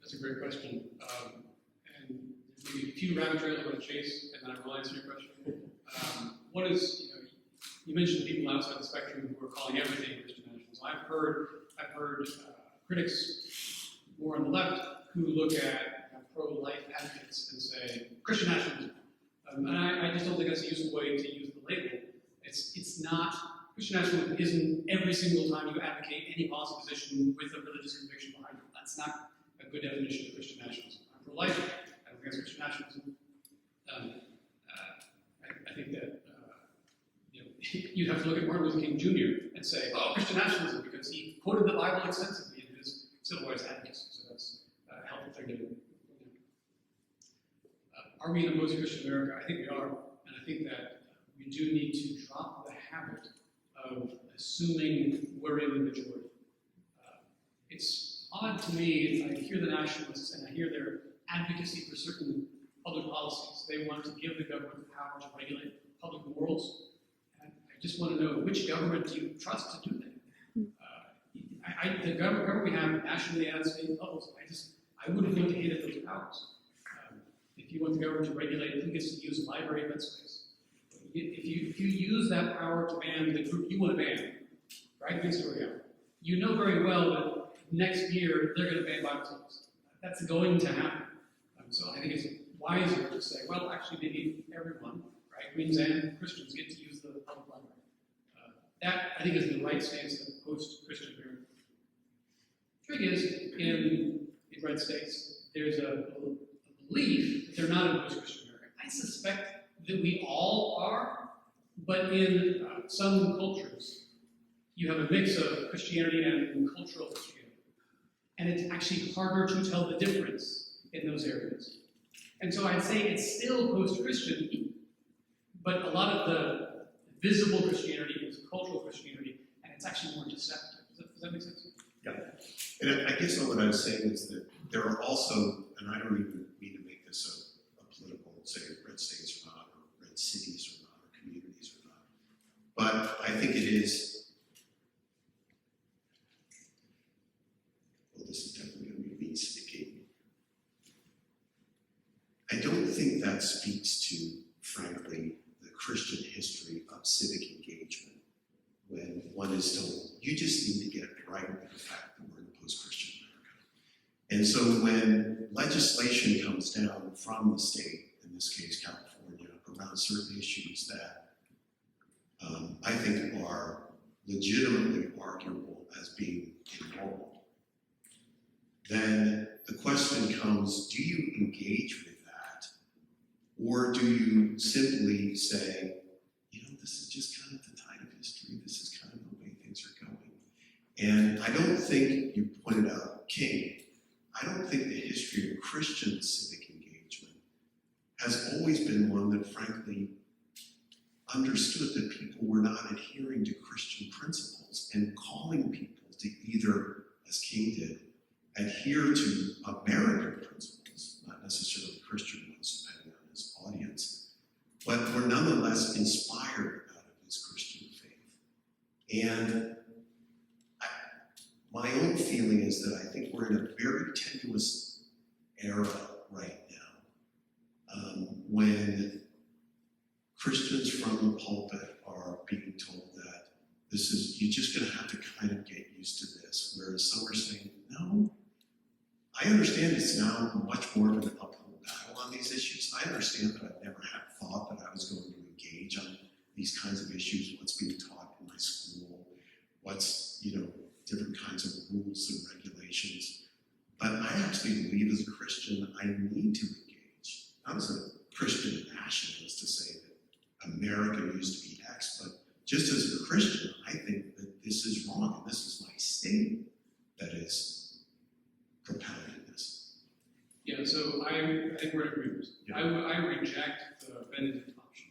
S2: That's a great question. And there's maybe a few rabbit trails I want to chase, and then I will answer your question. One is, you mentioned people outside the spectrum who are calling everything Christian nationalism. I've heard critics more on the left who look at pro-life advocates and say Christian nationalism. And I just don't think that's a useful way to use the label. It's not, Christian nationalism isn't every single time you advocate any policy position with a religious conviction behind it. That's not a good definition of Christian nationalism. I'm pro-life, I don't think that's Christian nationalism. I think that you'd have to look at Martin Luther King Jr. and say, oh, Christian nationalism, because he quoted the Bible extensively in his civil rights advocacy. So that's a helpful thing to do. Are we in a post-Christian America? I think we are. And I think that we do need to drop the habit of assuming we're in the majority. It's odd to me, I hear the nationalists and I hear their advocacy for certain public policies. They want to give the government the power to regulate public morals. I just want to know, which government do you trust to do that? The government we have nationally and at state levels, I wouldn't want to hit at those powers. If you want the government to regulate who gets to use a library event space, if you use that power to ban the group you want to ban, right? You know very well that next year they're going to ban Bible studies. That's going to happen. So I think it's wiser to say, well, actually, maybe everyone, right, Greens and Christians, get to use the public library. That, I think, is the right stance in a post-Christian period. The trick is, in red states, there's a belief that they're not in a post-Christian America. I suspect that we all are, but in some cultures, you have a mix of Christianity and cultural Christianity. And it's actually harder to tell the difference in those areas. And so I'd say it's still post-Christian, but a lot of the visible Christianity is cultural Christianity, and it's actually more deceptive. Does that make sense?
S1: Yeah. And I guess what I'm saying is that there are also, and I don't even mean to make this a political, say, red states or not, or red cities or not, or communities or not. But I think it is, well, this is definitely going to be me speaking. I don't think that speaks to, frankly, the Christian history of civic engagement when one is told, you just need to get right with the fact that we're in a post-Christian America. And so when legislation comes down from the state, in this case California, around certain issues that I think are legitimately arguable as being immoral, then the question comes, do you engage with that? Or do you simply say, this is just kind of the tide of history, this is kind of the way things are going. And I don't think, you pointed out King, I don't think the history of Christian civic engagement has always been one that frankly understood that people were not adhering to Christian principles and calling people to either, as King did, adhere to American principles, not necessarily Christian ones, depending on his audience, but were nonetheless inspired out of his Christian faith. And my own feeling is that I think we're in a very tenuous era right now, when Christians from the pulpit are being told that you're just going to have to kind of get used to this, whereas some are saying, no, I understand it's now much more of an uphill battle on these issues. I understand that I've never had thought that I was going to engage on these kinds of issues, what's being taught in my school, what's, different kinds of rules and regulations. But I actually believe as a Christian, I need to engage. Not as a Christian nationalist to say that America used to be X, but just as a Christian, I think that this is wrong, and this is my state that is propelling this.
S2: Yeah, so I think we're in agreement.
S1: Yeah.
S2: I reject the Benedict option.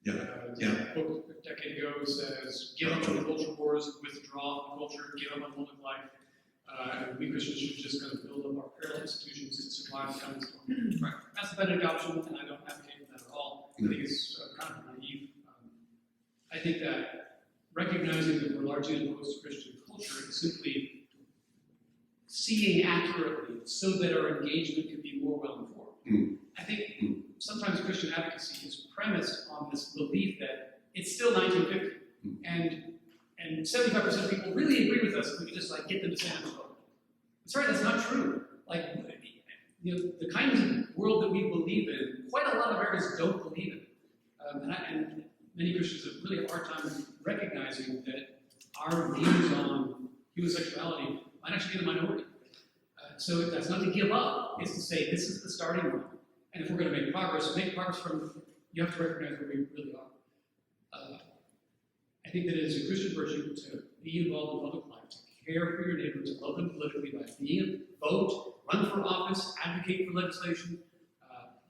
S1: Yeah.
S2: The book a decade ago says, give up on the culture wars, withdraw from culture, give up on public life. And we Christians should just kind of build up our parallel institutions to survive the coming storm. Right. That's the Benedict option, and I don't advocate for that at all. I think it's kind of naive. I think that recognizing that we're largely in a post-Christian culture is simply seeing accurately so that our engagement can be more well-informed. I think sometimes Christian advocacy is premised on this belief that it's still 1950, and 75% of people really agree with us if we could just get them to stand up. Sorry, that's not true. The kind of world that we believe in, quite a lot of Americans don't believe in. And many Christians have really a hard time recognizing that our views on human sexuality might actually be the minority. So that's not to give up, it's to say this is the starting line. And if we're going to make progress from, you have to recognize where we really are. I think that it is a Christian virtue to be involved in public life, to care for your neighbor, to love them politically by vote, run for office, advocate for legislation.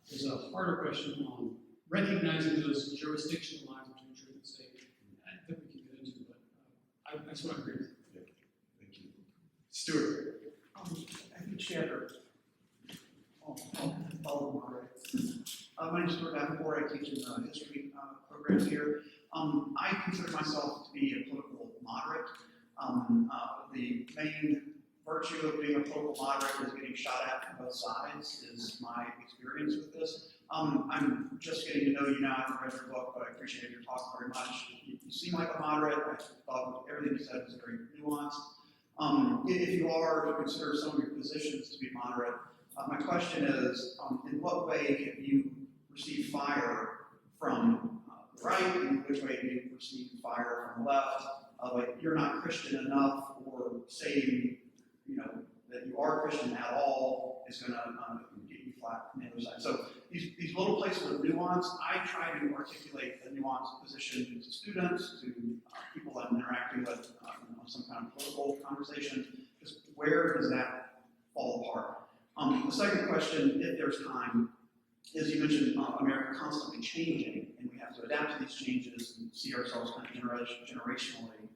S2: There's a harder question on recognizing those jurisdictional lines between church and state that we can get into, but that's what I agree with.
S1: Yeah. Thank you. Stuart.
S3: I think Chandler. Follow moderate. My name is Stuart Davenport. I teach in the history program here. I consider myself to be a political moderate. The main virtue of being a political moderate is getting shot at from both sides, is my experience with this. I'm just getting to know you now. I haven't read your book, but I appreciate your talk very much. You seem like a moderate. I thought everything you said was very nuanced. If you consider some of your positions to be moderate, my question is, in what way have you received fire from the right, and in which way have you received fire from the left? You're not Christian enough, or saying, that you are Christian at all is going to get you flat from the other side. So these little places of nuance, I try to articulate a nuanced position to students, to people I'm interacting with some kind of political conversation. Just where does that fall apart? The second question, if there's time, is you mentioned America constantly changing, and we have to adapt to these changes and see ourselves kind of generationally.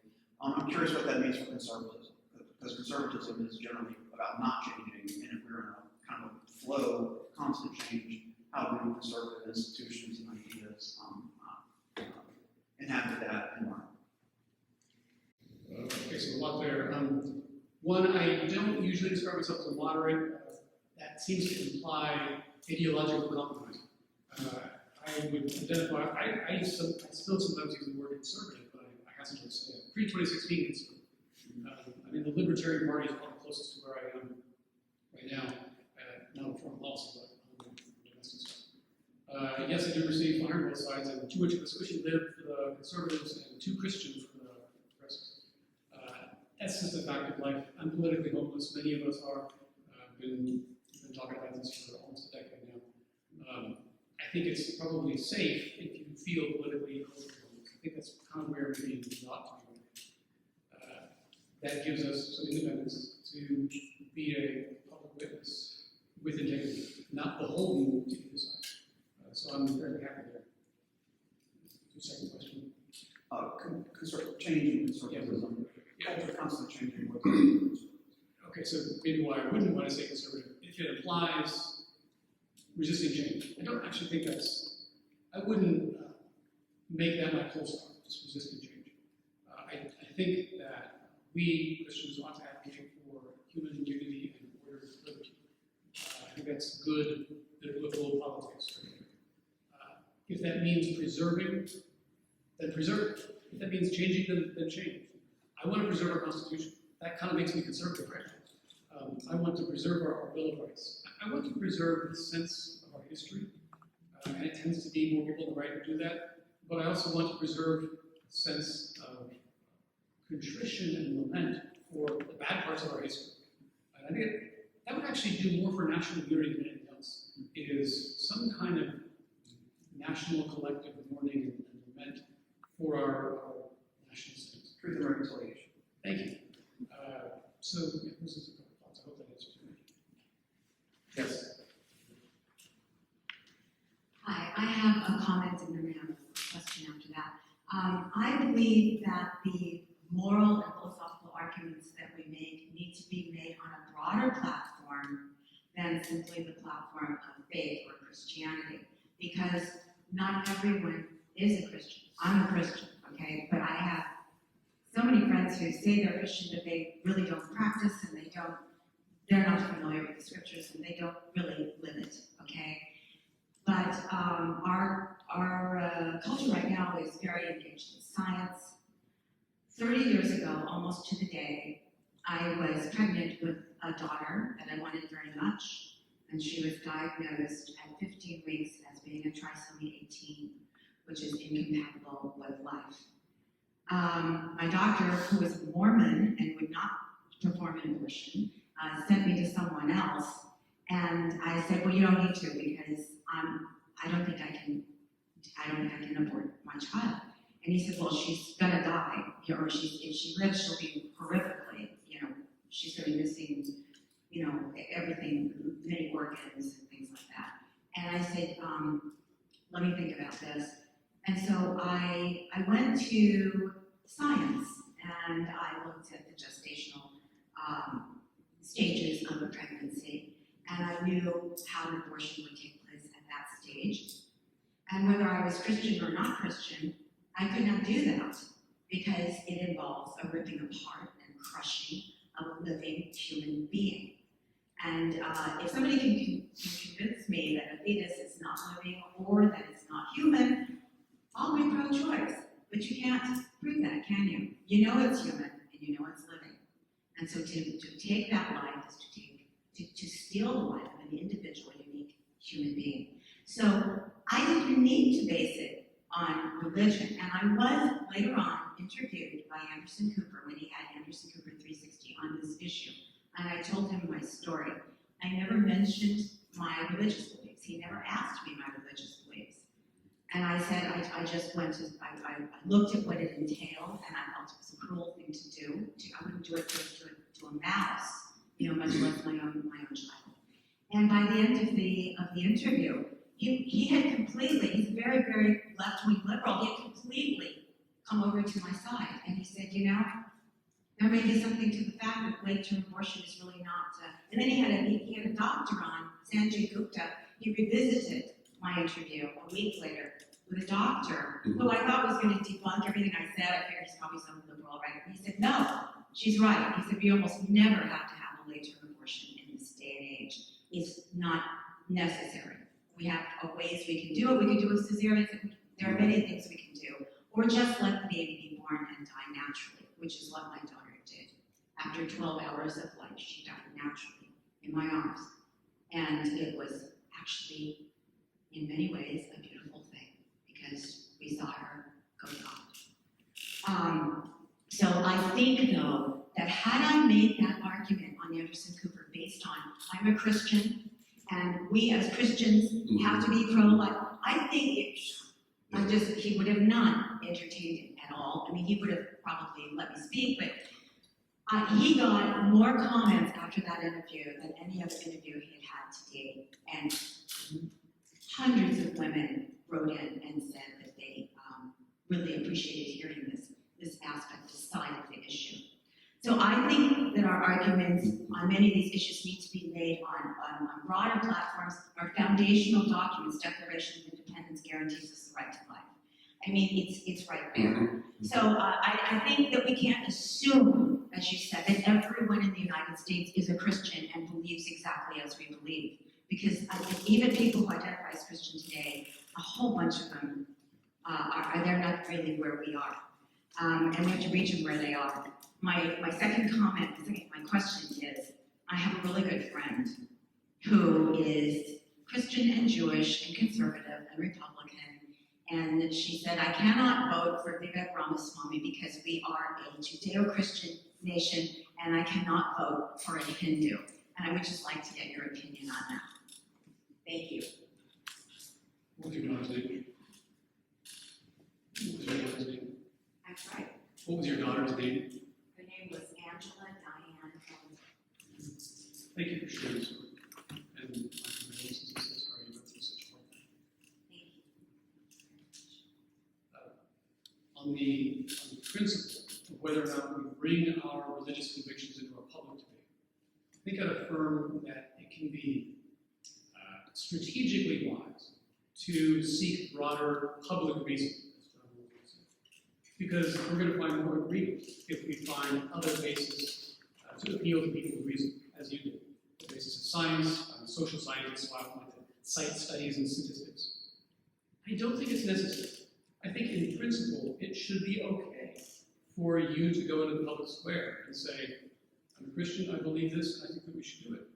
S3: I'm curious what that means for conservatism, because conservatism is generally about not changing, and if we're in a kind of flow, constant change, how do conservative institutions and ideas inhabit that environment?
S2: Okay, so a lot there. One, I don't usually describe myself as a moderate. That seems to imply ideological compromise. I would identify, I still sometimes use the word conservative, but I hesitate to say it. Pre-2016 conservative. The Libertarian Party is probably closest to where I am right now, not on foreign policy, but on domestic stuff. Yes, I do receive fire on both sides, and too much of a squishy lib for the conservatives and too Christian for the progressives. That's just a fact of life. I'm politically homeless. Many of us are. Been talking about this for almost a decade now. I think it's probably safe if you feel politically homeless. I think that's kind of where we're being not to be. That gives us some independence to be a public witness with integrity, not beholden to either side. So I'm very happy there. Your second question?
S3: Changing conservatism.
S2: Yeah.
S3: Culture constantly changing.
S2: Okay, so maybe why I wouldn't want to say conservative, if it implies resisting change. I don't actually think I wouldn't make that my pole star, just resisting change. I think that we Christians ought to advocate for human unity and order and liberty. I think that's good biblical politics. If that means preserving, then preserve. If that means changing, then change. I want to preserve our Constitution. That kind of makes me conservative, right? I want to preserve our Bill of Rights. I want to preserve the sense of our history, and it tends to be more people on the right who do that. But I also want to preserve the sense of contrition and lament for the bad parts of our history. And I think that would actually do more for national unity than anything else. It is some kind of national collective mourning and lament for our national states.
S3: Truth and reconciliation.
S2: Thank you. So, this is a couple thoughts. I hope that answers your question.
S1: Yes.
S4: Hi, I have a comment and then I have a question after that. I believe that the moral and philosophical arguments that we make need to be made on a broader platform than simply the platform of faith or Christianity, because not everyone is a Christian. I'm a Christian, okay, but I have so many friends who say they're Christian but they really don't practice and they're not familiar with the scriptures and they don't really live it, okay? But our culture right now is very engaged in science. 30 years ago, almost to the day, I was pregnant with a daughter that I wanted very much, and she was diagnosed at 15 weeks as being a trisomy 18, which is incompatible with life. My doctor, who was Mormon and would not perform an abortion, sent me to someone else, and I said, well, you don't need to because I don't think I can abort my child. And he said, well, she's gonna die, or if she lives, she'll be horrifically, she's gonna be missing, everything, many organs and things like that. And I said, let me think about this. And so I went to science and I looked at the gestational stages of a pregnancy, and I knew how an abortion would take place at that stage. And whether I was Christian or not Christian, I could not do that because it involves a ripping apart and crushing of a living human being. And if somebody can convince me that a fetus is not living or that it's not human, I'll be pro-choice. But you can't prove that, can you? You know it's human and you know it's living. And so to take that life is to steal the life of an individual, unique human being. So I didn't need to base it on religion. And I was later on interviewed by Anderson Cooper when he had Anderson Cooper 360 on this issue. And I told him my story. I never mentioned my religious beliefs. He never asked me my religious beliefs. And I said, I just went to, I looked at what it entailed, and I felt it was a cruel thing to do. I wouldn't do it to a mouse, much less my own child. And by the end of the interview, he had completely, he's very, very left-wing liberal, he had completely come over to my side. And he said, there may be something to the fact that late-term abortion is really not, and then he had a doctor on, Sanjay Gupta. He revisited my interview a week later with a doctor who I thought was going to debunk everything I said. I figured he's probably some liberal, right? And he said, no, she's right. He said, we almost never have to have a late-term abortion in this day and age. It's not necessary. We have ways we can do it. We can do a cesarean. There are many things we can do. Or just let the baby be born and die naturally, which is what my daughter did. After 12 hours of life, she died naturally in my arms. And it was actually, in many ways, a beautiful thing because we saw her go to God. So I think, though, that had I made that argument on Anderson Cooper based on I'm a Christian and we as Christians have to be pro-life, I think he would have not entertained it at all. I mean, he would have probably let me speak, but he got more comments after that interview than any other interview he had to date. And hundreds of women wrote in and said that they really appreciated hearing this aspect, this side of the issue. So I think that our arguments on many of these issues need to be made on broader platforms. Our foundational documents, Declaration of Independence, guarantees us the right to life. I mean, it's right there. So I think that we can't assume, as you said, that everyone in the United States is a Christian and believes exactly as we believe. Because I think even people who identify as Christian today, a whole bunch of them they're not really where we are. And we have to reach them where they are. My second comment, my question is, I have a really good friend who is Christian and Jewish and conservative and Republican. And she said, I cannot vote for Vivek Ramaswamy because we are a Judeo-Christian nation and I cannot vote for a Hindu. And I would just like to get your opinion on that. Thank you.
S2: What was your daughter's name? What was your daughter's name?
S4: That's right.
S2: What was your daughter's name?
S4: Her name was Angela Diane Kelly.
S2: Thank you for sharing this story. And my condolences, I'm so sorry you went through such hard thing.
S4: Thank you.
S2: On the principle of whether or not we bring our religious convictions into a public debate, I think I'd affirm that it can be strategically wise to seek broader public reason. Because we're going to find more agreement if we find other bases to appeal to people's reason, as you did. The basis of science, social scientists will outline cite studies and statistics. I don't think it's necessary. I think in principle, it should be okay for you to go into the public square and say, I'm a Christian, I believe this, and I think that we should do it.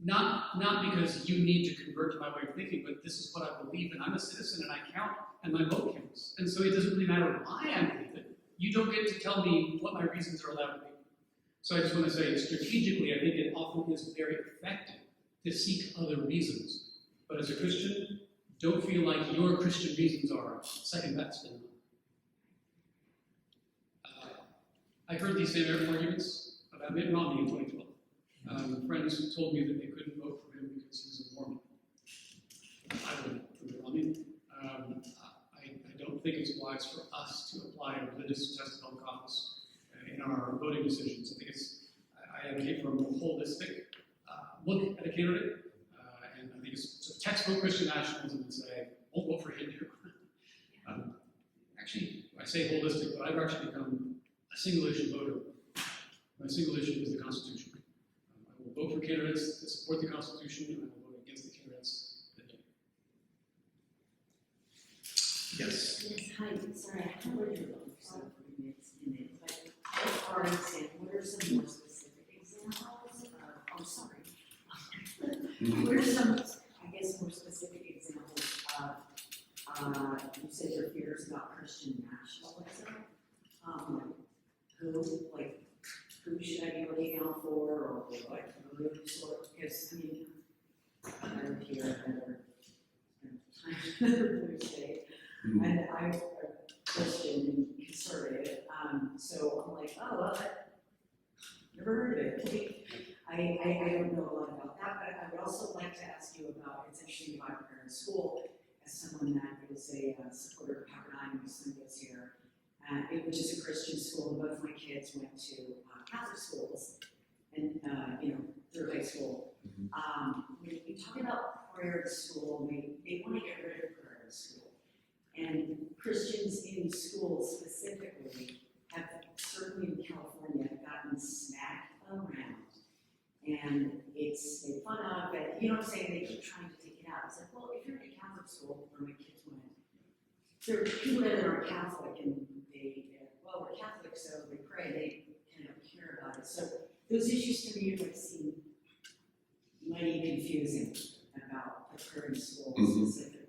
S2: Not because you need to convert to my way of thinking, but this is what I believe, and I'm a citizen, and I count, and my vote counts. And so it doesn't really matter why I believe it. You don't get to tell me what my reasons are allowed to be. So I just want to say, strategically, I think it often is very effective to seek other reasons. But as a Christian, don't feel like your Christian reasons are second best. I heard these same arguments about Mitt Romney in 2012. Friends told me that they couldn't vote for him because he was a Mormon. I voted for Mitt Romney. I don't think it's wise for us to apply a religious test of public office in our voting decisions. I advocate for a more holistic look at a candidate, and I think it's sort of textbook Christian nationalism and say, won't vote for Hindu. Actually, I say holistic, but I've actually become a single issue voter. My single issue is the Constitution. I will vote for candidates that support the Constitution, and I will vote against the candidates that don't.
S1: Yes.
S5: Yes, hi, sorry, I haven't read your book for some minutes in it, but for example, what are some more specific examples of, oh, sorry. What are some, I guess, more specific examples of, you said your fears about Christian nationalism? Who should I be looking out for, or what sort, because, I mean, I live here another blue state. And I'm a Christian and conservative, so I'm like, oh, well, I've never heard of it. I don't know a lot about that, but I would also like to ask you about, it's interesting about prayer in school, as someone that is a supporter of Pepperdine, my son goes here, which is a Christian school, and both my kids went to Catholic schools, and, through high school. When you talk about prayer in school, they want to get rid of prayer in school. And Christians in schools specifically have, certainly in California, gotten smacked around. And it's made fun of, and you know what I'm saying? They keep trying to take it out. It's like, well, if you're in a Catholic school, where my kids went, there are people that are Catholic, and we're Catholic, so they pray, they kind of care about it. So those issues to me would seem mighty confusing about the prayer in school specifically.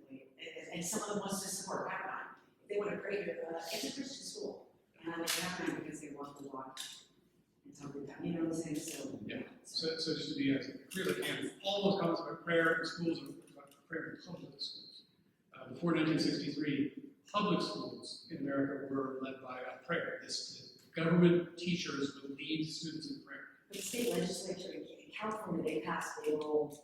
S5: And someone wants to support Pepperdine. If they want to pray here, it's a Christian school. And I like Pepperdine because they walk the walk and talk about, you know what I'm saying? So,
S2: yeah. So just to be as clear as I can, all those comments about prayer in schools are about prayer in public schools. Before 1963, public schools in America were led by a prayer. Government teachers would lead students in prayer.
S5: but the state legislature in California, they passed big old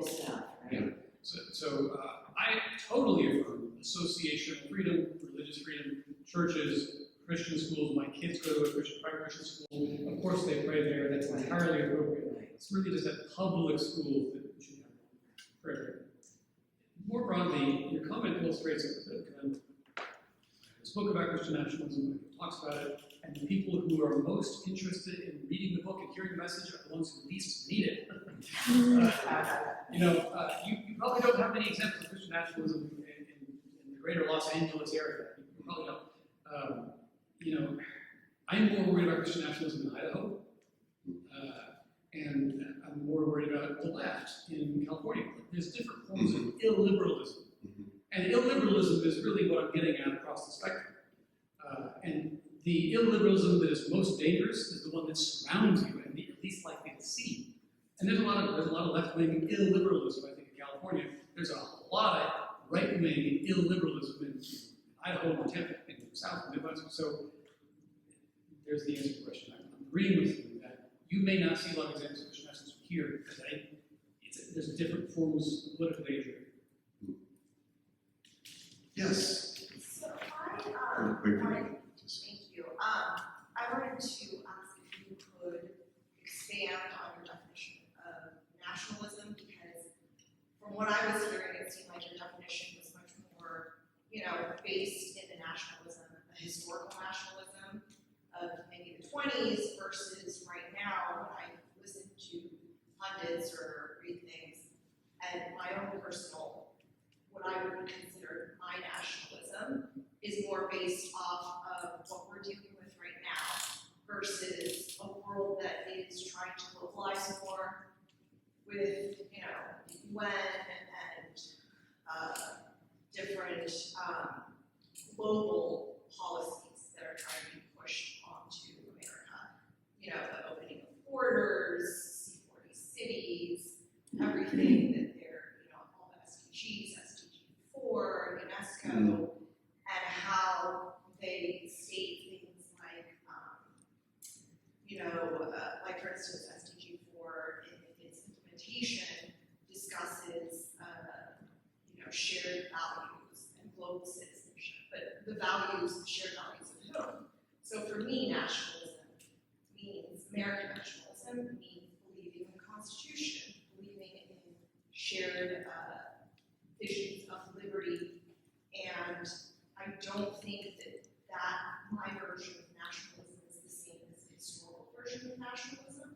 S5: stuff, right?
S2: Yeah. So I totally affirm associational freedom, religious freedom, churches, Christian schools. My kids go to a private Christian school. Of course, they pray there. That's entirely appropriate. It's really just at public schools that we should have. Very good. More broadly, your comment illustrates this book about Christian nationalism, talks about it, and the people who are most interested in reading the book and hearing the message are the ones who least need it. You probably don't have many examples of Christian nationalism in the greater Los Angeles area. You probably don't. I'm more worried about Christian nationalism in Idaho, and I'm more worried about the left in California. There's different forms of illiberalism. And illiberalism is really what I'm getting at across the spectrum. And the illiberalism that is most dangerous is the one that surrounds you and you're least likely to see. And there's a lot of left-wing illiberalism, I think, in California. There's a lot of right-wing illiberalism in Idaho, Montana, and South and Midwest. So there's the answer to the question. I'm agreeing with you that you may not see a lot of examples of Christian nationalism here because there's different forms of political danger.
S1: Yes.
S6: So I wanted, thank you. I wanted to ask if you could expand on your definition of nationalism, because from what I was hearing, it seemed like your definition was much more, based in the nationalism, the historical nationalism of maybe the 20s versus right now when I listen to pundits or read things, and my own personal, what I would consider my nationalism is more based off of what we're dealing with right now versus a world that is trying to localize more with, UN and different global policies that are trying to be pushed onto America. The opening of borders, C40 cities, everything that they're, all the SDGs, SDG4, UNESCO, and how they state things like, like for instance, SDG4 in its implementation discusses, shared values and global citizenship, but the values, the shared values of whom? So for me, nationalism means, American nationalism means believing in the Constitution, believing in shared visions of liberty, and I don't think that my version of nationalism is the same as the historical version of nationalism.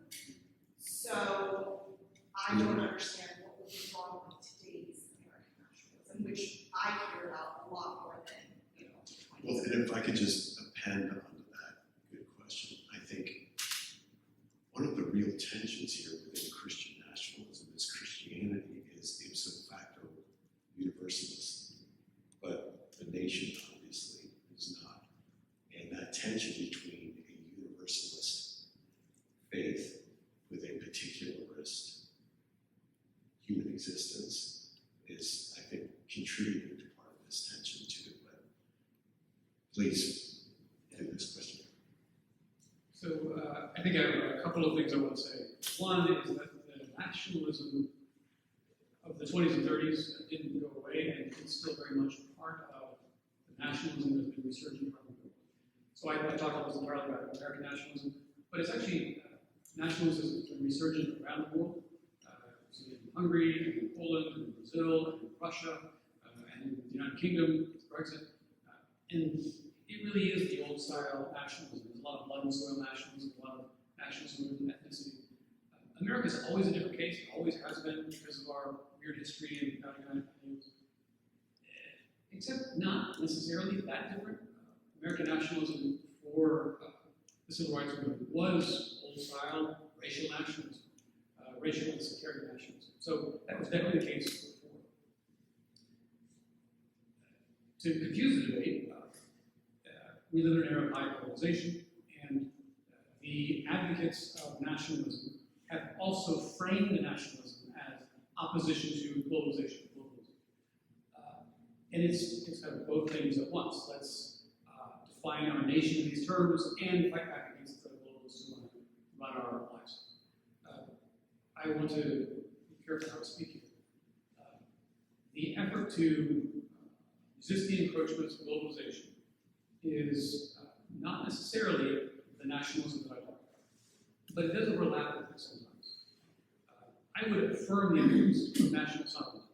S6: So I don't understand what would be wrong with today's American nationalism, which I hear about a lot more than, 20
S1: Well, and if I could just append onto that, good question. I think one of the real tensions here within Christian nationalism is Christianity is ipso facto universalist, but the nation obviously is not. And that tension between a universalist faith with a particularist human existence is, I think, contributing to part of this tension too. But please, do this question.
S2: So I think I have a couple of things I want to say. One is that the nationalism of the 20s and 30s didn't go away, and it's still very much part of the nationalism that's been resurgent around the world. So I talked almost entirely about American nationalism, but it's actually nationalism has been resurgent around the world. In Hungary, and in Poland, and in Brazil, and in Russia, and in the United Kingdom, with Brexit. And it really is the old style nationalism. There's a lot of blood and soil nationalism, a lot of nationalism and ethnicity. America's always a different case, it always has been because of our weird history and United Kingdom. Except not necessarily that different. American nationalism for the civil rights movement was old style racial nationalism, racial and sectarian nationalism. So that was definitely the case before. To confuse the debate, we live in an era of high polarization, and the advocates of nationalism have also framed nationalism as opposition to globalization. And it's kind of both things at once. Let's define our nation in these terms and fight back against the globalists who want to run our lives. I want to be careful how I speak here. The effort to resist the encroachments of globalization is not necessarily the nationalism that I talk about, but it does overlap with it sometimes. I would affirm the importance of national sovereignty.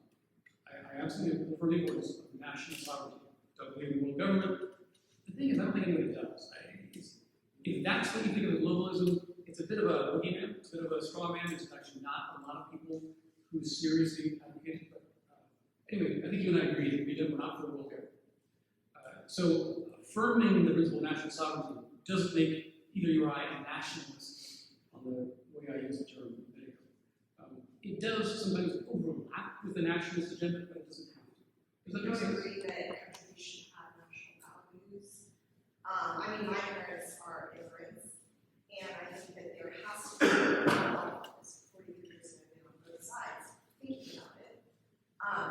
S2: I absolutely affirm the importance of national sovereignty. Don't believe in world government. The thing is, I don't think anybody does. If that's what you think of as globalism, it's a bit of a boogeyman, it's a bit of a straw man. There's actually not a lot of people who seriously advocate it. But anyway, I think you and I agree that we're not for world government. So affirming the principle of national sovereignty doesn't make either you or I a nationalist on the way I use the term. It does sometimes overlap with the nationalist agenda, but it doesn't have to. Does that
S6: You
S2: make
S6: don't
S2: sense?
S6: agree that countries should have national values? I mean, my parents are immigrants, and I think that there has to be, 43 years I've been on both sides, thinking about it,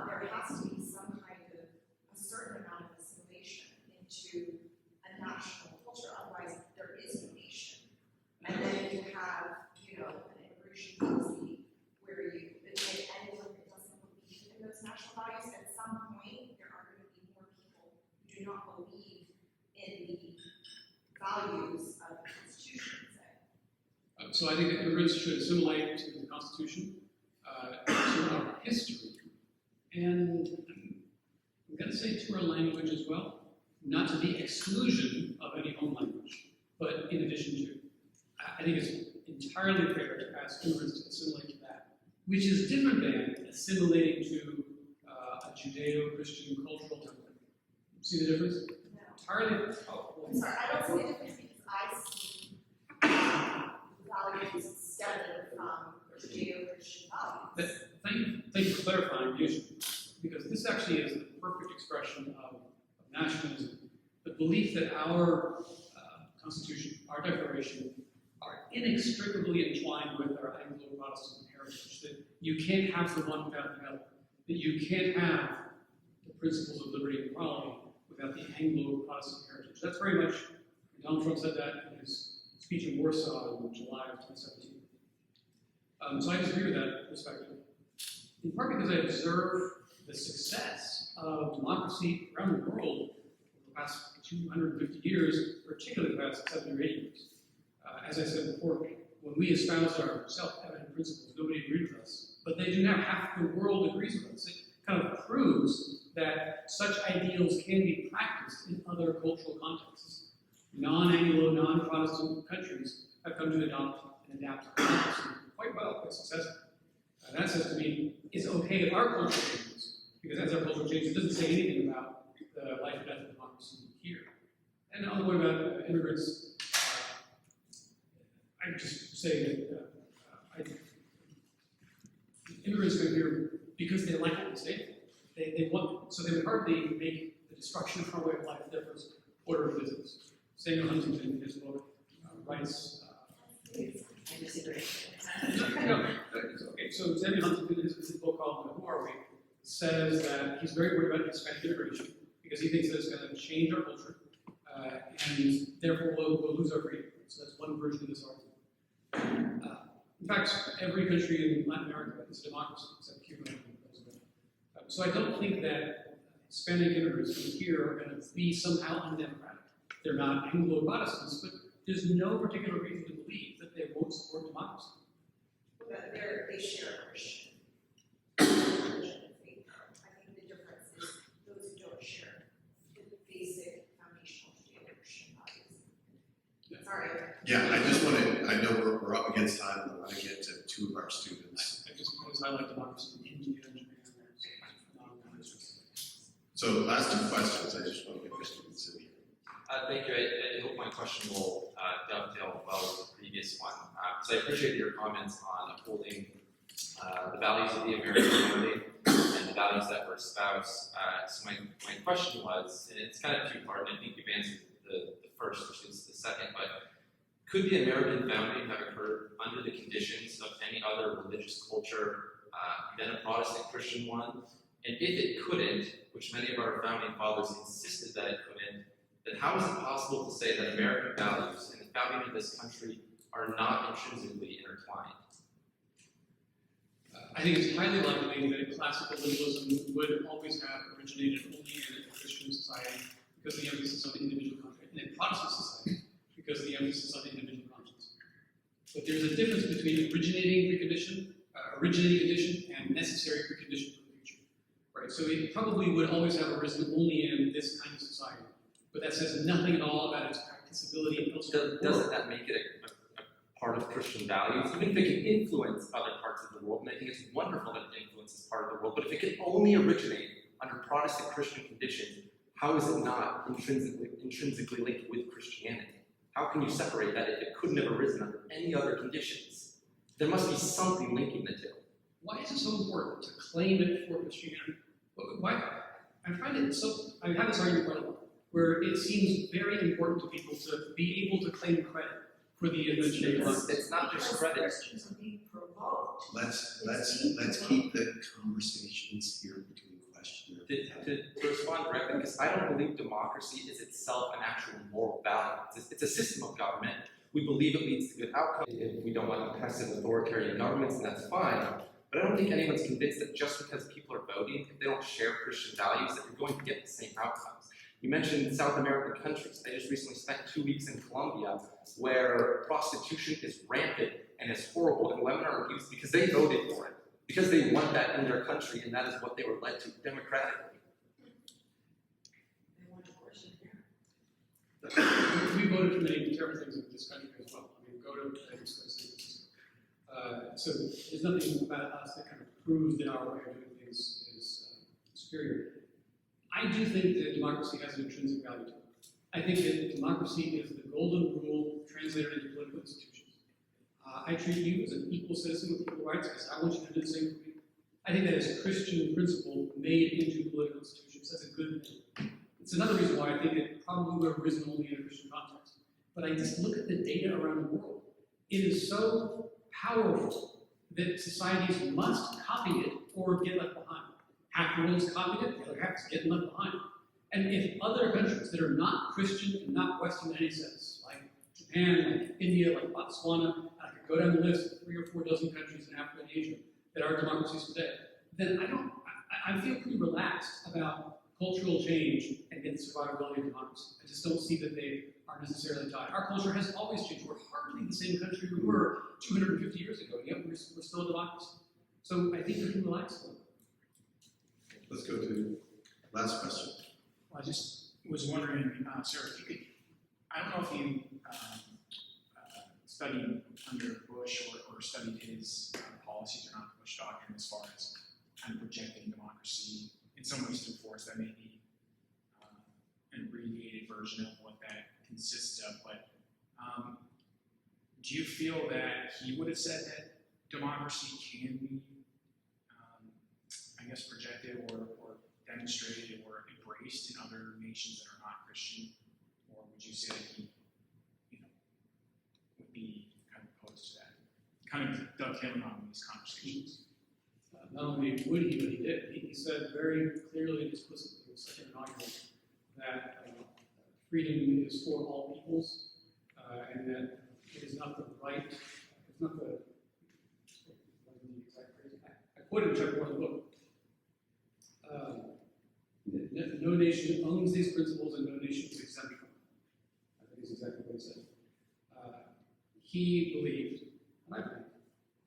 S6: there has to be some kind of, a certain amount of assimilation into a national culture, otherwise there is no nation. And then you have, an immigration policy where you, anyone that doesn't believe in those national values, at some point, there are going to be more people who do not believe in the values of the Constitution, say.
S2: So I think that immigrants should assimilate to the Constitution, to our history, and I'm going to say to our language as well, not to the exclusion of any home language, but in addition to. I think it's entirely fair to ask immigrants to assimilate to that, which is different than assimilating to a Judeo-Christian cultural template. See the difference?
S6: No.
S2: Entirely.
S6: I'm sorry, I don't see the difference because I see values stemming from Judeo-Christian values.
S2: Thank you for clarifying the issue, because this actually is the perfect expression of nationalism. The belief that our Constitution, our Declaration, are inextricably entwined with our Anglo-Protestant heritage, that you can't have the one without the other, that you can't have the principles of liberty and equality without the Anglo-Protestant heritage. That's very much, Donald Trump said that in his speech in Warsaw in July of 2017. So I disagree with that perspective, in part because I observe the success of democracy around the world over the past 250 years, particularly the past 70 or 80 years. As I said before, when we espoused our self-evident principles, nobody agreed with us. But they do now. Half the world agrees with us. It kind of proves that such ideals can be practiced in other cultural contexts. Non-Anglo, non-Protestant countries have come to adopt and adapt to democracy quite well, quite successfully. And that says to me, it's okay if our culture changes, because as our culture changes, it doesn't say anything about the life and death of democracy here. And on the point about immigrants, I just say that immigrants come here because they like what we stand for. They want, so they would hardly make the destruction of our way of life their first order of business. Samuel Huntington, in his book, writes.
S5: I disagree.
S2: No, okay, so Samuel Huntington, in his book called Who Are We, says that he's very worried about Hispanic immigration because he thinks that it's going to change our culture, and therefore we'll lose our freedom. So that's one version of this argument. In fact, every country in Latin America is a democracy, except Cuba and Venezuela. So I don't think that Hispanic immigrants from here are going to be somehow undemocratic. They're not Anglo-Protestants, but there's no particular reason to believe that they won't support democracy.
S6: But they share a Christian religion and faith. I think the difference is those who don't share the basic foundational Judeo-Christian values. Sorry.
S1: Yeah, I just want to, I know we're up against time, and I want to get to two of our students.
S2: I just highlight democracy in India and Japan.
S7: So last two questions, I just want to get Mr. Mitsui.
S8: Thank you. I hope my question will dovetail well with the previous one. So I appreciate your comments on upholding the values of the American family and the values that were espoused. So my question was, and it's kind of two-part, and I think you've answered the first, which is the second, but could the American founding have occurred under the conditions of any other religious culture than a Protestant Christian one? And if it couldn't, which many of our founding fathers insisted that it couldn't, then how is it possible to say that American values and the founding of this country are not intrinsically intertwined?
S2: I think it's highly likely that classical liberalism would always have originated only in a Christian society because of the emphasis on individual conscience, and in Protestant society because of the emphasis on individual conscience. But there's a difference between originating precondition, originating condition and necessary precondition for the future. Right? So it probably would always have arisen only in this kind of society. But that says nothing at all about its practicability elsewhere.
S8: Doesn't that make it a part of Christian values? Even if it can influence other parts of the world, and I think it's wonderful that it influences part of the world, but if it can only originate under Protestant Christian conditions, how is it not intrinsically linked with Christianity? How can you separate that if it couldn't have arisen under any other conditions? There must be something linking the two.
S2: Why is it so important to claim it for Christianity? Why? I find it so, I've had this argument quite a lot, where it seems very important to people to be able to claim credit for the invention of democracy.
S8: It's not just credit.
S5: Christians are being provoked.
S7: Let's keep the conversations here between question and
S8: To respond directly, because I don't believe democracy is itself an actual moral value. It's a system of government. We believe it leads to good outcomes. If we don't want oppressive authoritarian governments, then that's fine. But I don't think anyone's convinced that just because people are voting, if they don't share Christian values, that you're going to get the same outcomes. You mentioned South American countries. I just recently spent 2 weeks in Colombia, where prostitution is rampant and is horrible, and women are abused because they voted for it, because they want that in their country, and that is what they were led to democratically.
S5: They want abortion here.
S2: We voted for many terrible things in this country as well. I mean, go to so there's nothing about us that kind of proves that our way of doing things is superior. I do think that democracy has an intrinsic value to it. I think that democracy is the golden rule translated into political institutions. I treat you as an equal citizen with equal rights because I want you to do the same for me. I think that is a Christian principle made into political institutions. That's a good thing. It's another reason why I think it probably would have arisen only in a Christian context. But I just look at the data around the world. It is so powerful that societies must copy it or get left behind. Half the world has copied it, the other half is getting left behind. And if other countries that are not Christian and not Western in any sense, like Japan, like India, like Botswana, and I could go down the list of 3 or 4 dozen countries in Africa and Asia that are democracies today, then I feel pretty relaxed about cultural change and the survivability of democracy. I just don't see that they are necessarily tied. Our culture has always changed. We're hardly the same country we were 250 years ago, yet we're still a democracy. So I think we can relax a little.
S7: let's go to last question.
S9: Well, I just was wondering, sir, if you could, I don't know if you studied under Bush or studied his policies around the Bush doctrine as far as kind of projecting democracy in some ways to force that may be an abbreviated version of what that consists of, but do you feel that he would have said that democracy can be, I guess, projected or demonstrated or embraced in other nations that are not Christian, or would you say that he, would be kind of opposed to that? Kind of dovetailing on these conversations.
S2: Not only would he, but he did. He said very clearly and explicitly in the second inaugural that freedom is for all peoples, and that it is not the right, it's not the exact phrase. I quoted chapter 1 of the book. No nation owns these principles and no nation is exempt from them. I think is exactly what he said. He believed, and I believe,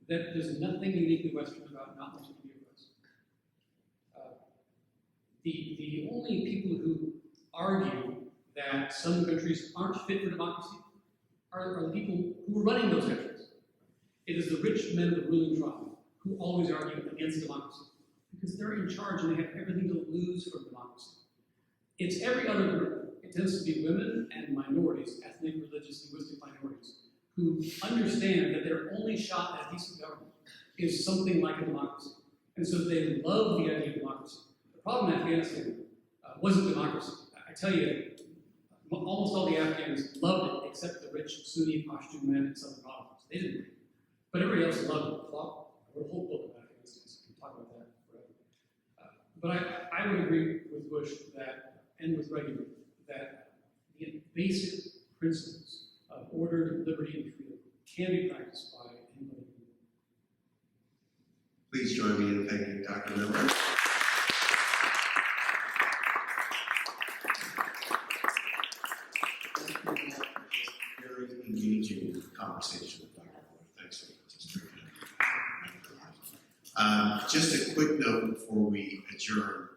S2: that there's nothing uniquely Western about not wanting to be oppressed. The only people who argue that some countries aren't fit for democracy are the people who are running those countries. It is the rich men of the ruling tribe who always argue against democracy because they're in charge and they have everything to lose from democracy. It's every other group. It tends to be women and minorities, ethnic, religious, linguistic minorities, who understand that their only shot at a decent government is something like a democracy. And so they love the idea of democracy. The problem in Afghanistan wasn't democracy. I tell you, almost all the Afghans loved it except the rich Sunni Pashtun men in southern provinces. They didn't. But everybody else loved it. I wrote a whole book about Afghanistan, so we can talk about that forever. But I would agree with Bush that, and with Reagan, that the basic principles of order, liberty, and freedom can be practiced by anybody.
S7: Please join me in thanking Dr. Miller. Very engaging conversation with Dr. Miller. Thanks so much. It's very good. Just a quick note before we adjourn,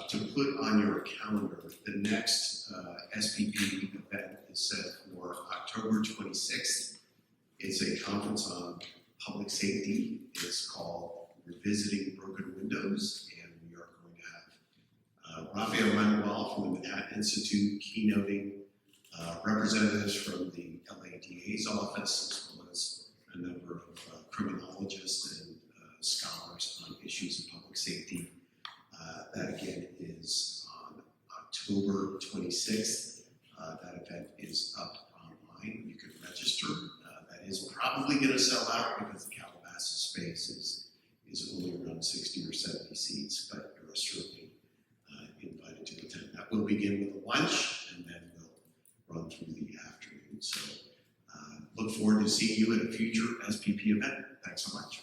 S7: to put on your calendar, the next SPP event is set for October 26th. It's a conference on public safety. It's called Revisiting Broken Windows, and we are going to have Rafael Manuel from the Manhattan Institute keynoting, representatives from the LADA's office, as well as a number of criminologists and scholars on issues of public safety. That again is on October 26th. That event is up online. You can register. That is probably going to sell out because the Calabasas space is only around 60 or 70 seats, but you're certainly invited to attend. That will begin with a lunch, and then we'll run through the afternoon. So look forward to seeing you at a future SPP event. Thanks so much.